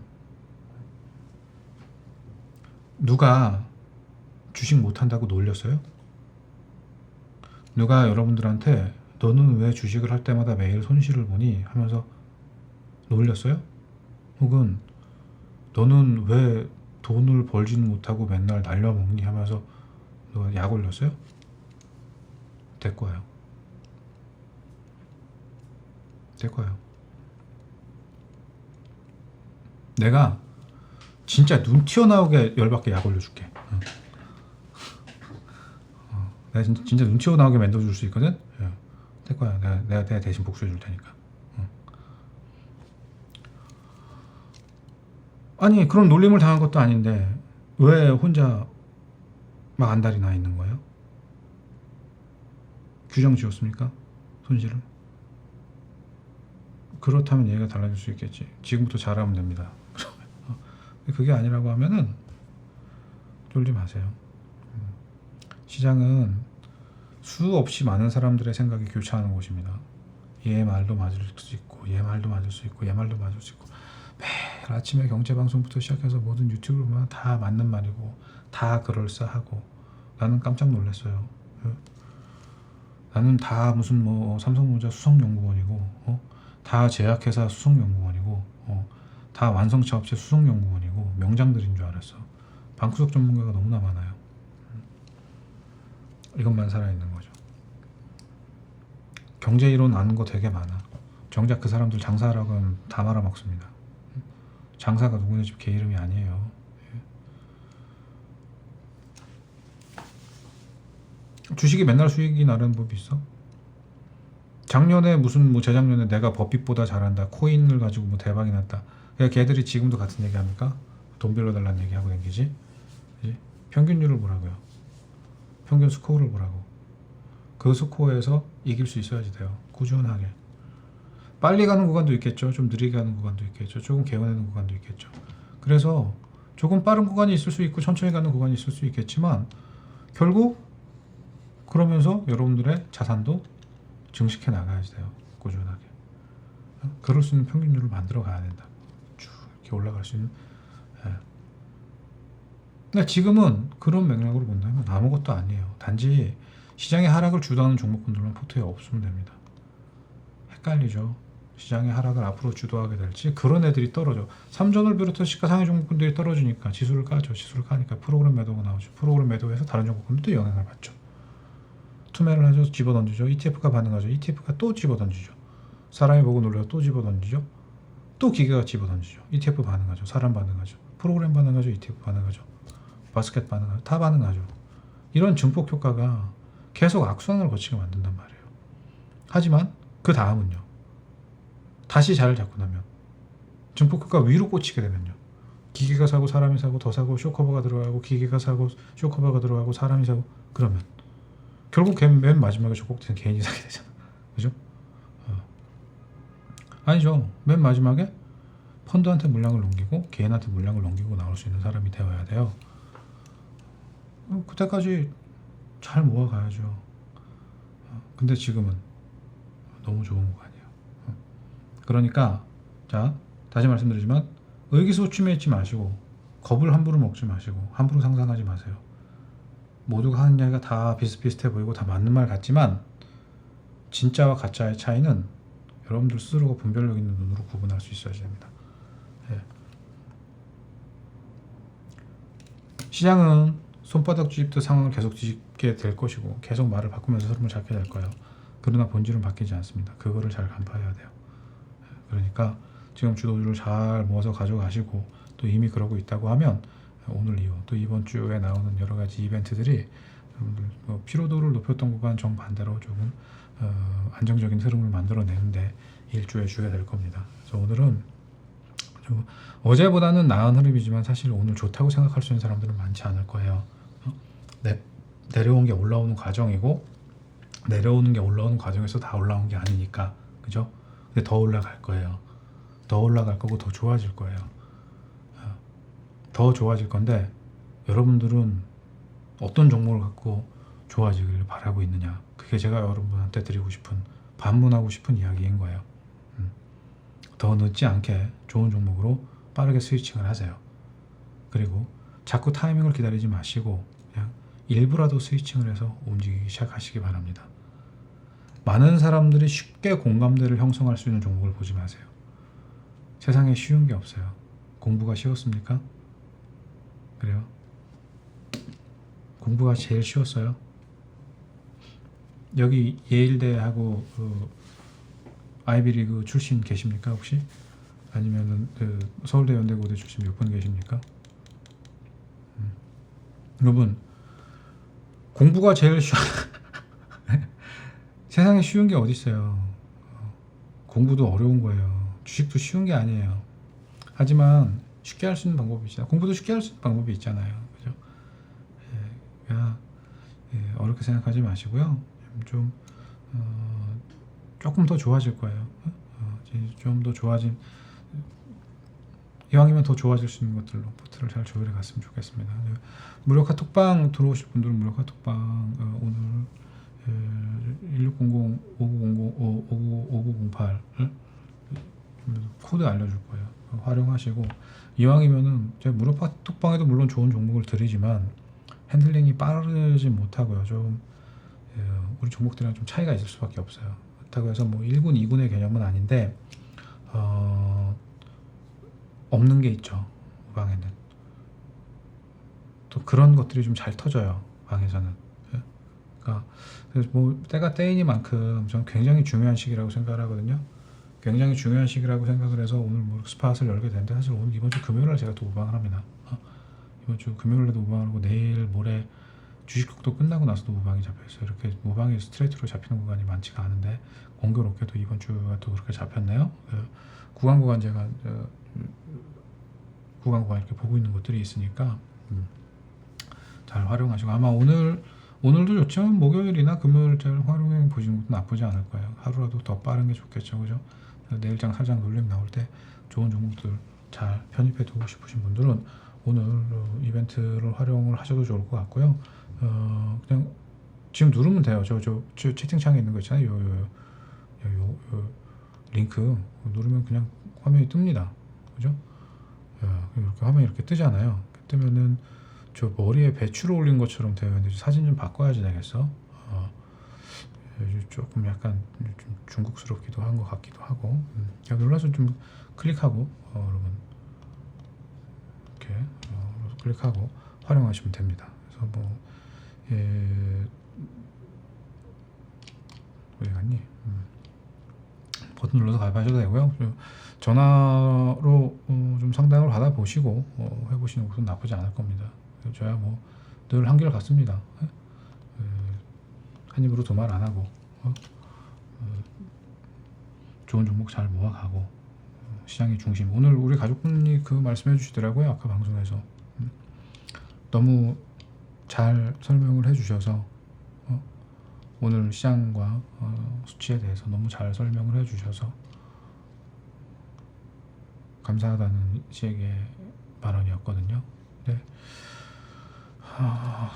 누가 주식 못한다고 놀렸어요? 누가 여러분들한테 너는 왜 주식을 할 때마다 매일 손실을 보니? 하면서 놀렸어요? 혹은 너는 왜 돈을 벌지는 못하고 맨날 날려먹니? 하면서 누가 약 올렸어요? 됐고요. 내가 진짜 눈 튀어나오게 열받게 약 올려줄게. 내가 진짜 눈 튀어나오게 만들어줄 수 있거든. 될 거야. 내가 대신 복수해줄 테니까. 아니 그런 놀림을 당한 것도 아닌데 왜 혼자 막 안달이 나 있는 거예요? 규정 지었습니까? 손실을? 그렇다면 얘기가 달라질 수 있겠지. 지금부터 잘하면 됩니다. 그게 아니라고 하면은 쫄지 마세요. 시장은 수없이 많은 사람들의 생각이 교차하는 곳입니다. 얘 말도 맞을 수 있고 얘 말도 맞을 수 있고 얘 말도 맞을 수 있고 매일 아침에 경제방송부터 시작해서 모든 유튜브를 보면 다 맞는 말이고 다 그럴싸하고 나는 깜짝 놀랐어요. 나는 다 무슨 뭐 삼성전자 수석연구원이고 다 제약회사 수석연구원이고 다 완성차 업체 수석연구원이고 명장들인 줄 알았어. 방구석 전문가가 너무나 많아요. 이것만 살아있는 거죠. 경제이론 아는 거 되게 많아. 정작 그 사람들 장사하라고 하면 다 말아먹습니다. 장사가 누구네 집 개 이름이 아니에요. 주식이 맨날 수익이 나는 법이 있어? 작년에 무슨 뭐 재작년에 내가 법빛보다 잘한다. 코인을 가지고 뭐 대박이 났다. 그러니까 걔들이 지금도 같은 얘기 합니까? 돈 빌려달라는 얘기하고 댕기지? 평균율을 보라고요. 평균 스코어를 보라고. 그 스코어에서 이길 수 있어야지 돼요. 꾸준하게. 빨리 가는 구간도 있겠죠. 좀 느리게 가는 구간도 있겠죠. 조금 개운하는 구간도 있겠죠. 그래서 조금 빠른 구간이 있을 수 있고 천천히 가는 구간이 있을 수 있겠지만 결국 그러면서 여러분들의 자산도 증식해 나가야지 돼요. 꾸준하게. 그럴 수 있는 평균율을 만들어 가야 된다. 쭉 이렇게 올라갈 수 있는. 근데 지금은 그런 맥락으로 본다면 아무것도 아니에요. 단지 시장의 하락을 주도하는 종목군들만 포트에 없으면 됩니다. 헷갈리죠. 시장의 하락을 앞으로 주도하게 될지 그런 애들이 떨어져. 삼전을 비롯해서 시가상위 종목군들이 떨어지니까 지수를 까죠. 지수를 까니까 프로그램 매도가 나오죠. 프로그램 매도해서 다른 종목군들도 영향을 받죠. 투매를 하죠. 집어던지죠. ETF가 반응하죠. ETF가 또 집어던지죠. 사람이 보고 놀라서 또 집어던지죠. 또 기계가 집어던지죠. ETF 반응하죠. 사람 반응하죠. 프로그램 반응하죠. ETF 반응하죠. 바스켓 반응하죠. 다 반응하죠. 이런 증폭 효과가 계속 악순환을 거치게 만든단 말이에요. 하지만 그 다음은요. 다시 자리를 잡고 나면 증폭 효과가 위로 꽂히게 되면요. 기계가 사고 사람이 사고 더 사고 쇼커버가 들어가고 기계가 사고 쇼커버가 들어가고 사람이 사고 그러면 결국 맨 마지막에 저꼭지는 개인이 사게 되잖아. 그죠? 아니죠. 맨 마지막에 펀드한테 물량을 넘기고 개인한테 물량을 넘기고 나올 수 있는 사람이 되어야 돼요. 그때까지 잘 모아가야죠. 근데 지금은 너무 좋은 구간이에요. 그러니까 자, 다시 말씀드리지만 의기소침해있지 마시고 겁을 함부로 먹지 마시고 함부로 상상하지 마세요. 모두가 하는 이야기가 다 비슷비슷해 보이고 다 맞는 말 같지만 진짜와 가짜의 차이는 여러분들 스스로가 분별력 있는 눈으로 구분할 수 있어야 됩니다. 예. 시장은 손바닥 뒤집듯 상황을 계속 뒤집게 될 것이고 계속 말을 바꾸면서 흐름을 잡게 될 거예요. 그러나 본질은 바뀌지 않습니다. 그거를 잘 간파해야 돼요. 그러니까 지금 주도주를 잘 모아서 가져가시고 또 이미 그러고 있다고 하면 오늘 이후 또 이번 주에 나오는 여러 가지 이벤트들이 여러분들 피로도를 높였던 구간 정반대로 조금 안정적인 흐름을 만들어내는데 일주의 주가 될 겁니다. 그래서 오늘은 어제보다는 나은 흐름이지만 사실 오늘 좋다고 생각할 수 있는 사람들은 많지 않을 거예요. 내려온 게 올라오는 과정이고 내려오는 게 올라오는 과정에서 다 올라온 게 아니니까, 그죠? 근데 더 올라갈 거예요. 더 올라갈 거고 더 좋아질 거예요. 더 좋아질 건데 여러분들은 어떤 종목을 갖고 좋아지길 바라고 있느냐, 그게 제가 여러분한테 드리고 싶은, 반문하고 싶은 이야기인 거예요. 더 늦지 않게 좋은 종목으로 빠르게 스위칭을 하세요. 그리고 자꾸 타이밍을 기다리지 마시고 그냥 일부라도 스위칭을 해서 움직이기 시작하시기 바랍니다. 많은 사람들이 쉽게 공감대를 형성할 수 있는 종목을 보지 마세요. 세상에 쉬운 게 없어요. 공부가 쉬웠습니까? 그래요? 공부가 제일 쉬웠어요. 여기 예일대하고 아이비리그 출신 계십니까 혹시? 아니면은 서울대 연대고대 출신 몇 분 계십니까? 여러분, 공부가 제일 세상에 쉬운 게 어디 있어요. 공부도 어려운 거예요. 주식도 쉬운 게 아니에요. 하지만 쉽게 할 수 있는 방법이 있잖아요. 공부도 쉽게 할 수 있는 방법이 있잖아요. 그죠? 어렵게 생각하지 마시고요. 좀 조금 더 좋아질 거예요. 좀 더 좋아진, 이왕이면 더 좋아질 수 있는 것들로 포트를 잘 조율해 갔으면 좋겠습니다. 무료 카톡방 들어오실 분들은 무료 카톡방 오늘 1600-5900-5908 코드 알려줄 거예요. 활용하시고, 이왕이면은 제가 무료 카톡방에도 물론 좋은 종목을 드리지만 핸들링이 빠르지 못하고요. 좀 우리 종목들이랑 좀 차이가 있을 수밖에 없어요. 그렇다고 해서 뭐 1군, 2군의 개념은 아닌데 없는 게 있죠. 방에는 또 그런 것들이 좀 잘 터져요. 방에서는. 그러니까 그래서 뭐 때가 때이니만큼 저는 굉장히 중요한 시기라고 생각을 하거든요. 굉장히 중요한 시기라고 생각을 해서 오늘 뭐 스팟을 열게 되는데, 사실 오늘 이번 주 금요일에 제가 또 우방을 합니다. 이번 주 금요일에도 우방을 하고 내일 모레 주식도 끝나고 나서도 우방이 잡혀있어요. 이렇게 우방이 스트레이트로 잡히는 구간이 많지가 않은데 공교롭게도 이번 주가 또 그렇게 잡혔네요. 구간 제가 구간 이렇게 보고 있는 것들이 있으니까 잘 활용하시고, 아마 오늘도 좋지만 목요일이나 금요일 잘 활용해 보시는 것도 나쁘지 않을 거예요. 하루라도 더 빠른 게 좋겠죠, 그죠? 내일장 살짝 놀림 나올 때 좋은 종목들 잘 편입해 두고 싶으신 분들은 오늘 이벤트를 활용을 하셔도 좋을 것 같고요. 그냥 지금 누르면 돼요. 저 채팅창에 있는 거 있잖아요. 요 링크 누르면 그냥 화면이 뜹니다. 그죠? 이렇게 화면이 이렇게 뜨잖아요. 뜨면은 저 머리에 배추를 올린 것처럼 되어 있는데 사진 좀 바꿔야지 되겠어. 조금 약간 좀 중국스럽기도 한 것 같기도 하고, 그냥 눌러서 좀 클릭하고 여러분 이렇게 클릭하고 활용하시면 됩니다. 그래서 뭐 어디 갔니? 버튼 눌러서 가입하셔도 되고요. 전화로 좀 상담을 받아보시고 해보시는 것도 나쁘지 않을 겁니다. 저야 뭐 늘 한결 같습니다. 한 입으로 두 말 안 하고 좋은 종목 잘 모아가고 시장의 중심. 오늘 우리 가족분이 그 말씀해 주시더라고요. 아까 방송에서 너무 잘 설명을 해주셔서 오늘 시장과 수치에 대해서 너무 잘 설명을 해주셔서 감사하다는 식의 발언이었거든요. 근데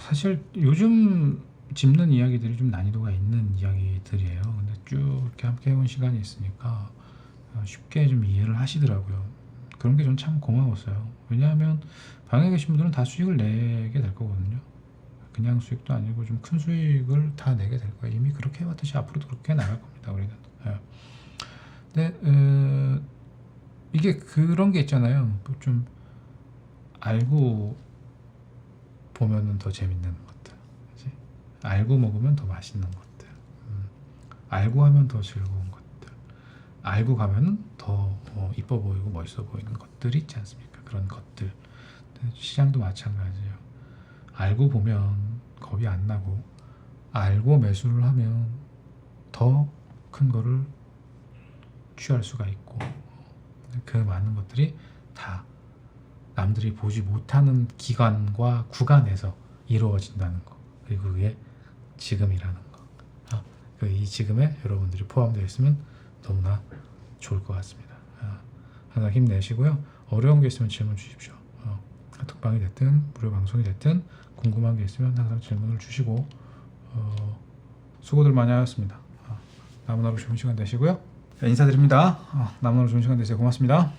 사실 요즘 짚는 이야기들이 좀 난이도가 있는 이야기들이에요. 근데 쭉 이렇게 함께 해온 시간이 있으니까 쉽게 좀 이해를 하시더라고요. 그런 게 전 참 고마웠어요. 왜냐하면 방에 계신 분들은 다 수익을 내게 될 거거든요. 그냥 수익도 아니고 좀 큰 수익을 다 내게 될 거예요. 이미 그렇게 해왔듯이 앞으로도 그렇게 나갈 겁니다. 우리는. 근데 이게 그런 게 있잖아요. 좀 알고 보면은 더 재밌는 것들, 그치? 알고 먹으면 더 맛있는 것들, 알고 하면 더 즐거운 것들, 알고 가면은 더 이뻐 보이고 멋있어 보이는 것들이 있지 않습니까? 그런 것들. 시장도 마찬가지예요. 알고 보면 겁이 안 나고, 알고 매수를 하면 더 큰 거를 취할 수가 있고, 그 많은 것들이 다 남들이 보지 못하는 기관과 구간에서 이루어진다는 거. 그리고 그게 지금이라는 거. 이 지금에 여러분들이 포함되어 있으면 너무나 좋을 것 같습니다. 항상 힘내시고요. 어려운 게 있으면 질문 주십시오. 카톡방이 됐든 무료 방송이 됐든 궁금한 게 있으면 항상 질문을 주시고, 수고들 많이 하셨습니다. 남은 하루 좋은 시간 되시고요. 인사드립니다. 남은 하루 좋은 시간 되세요. 고맙습니다.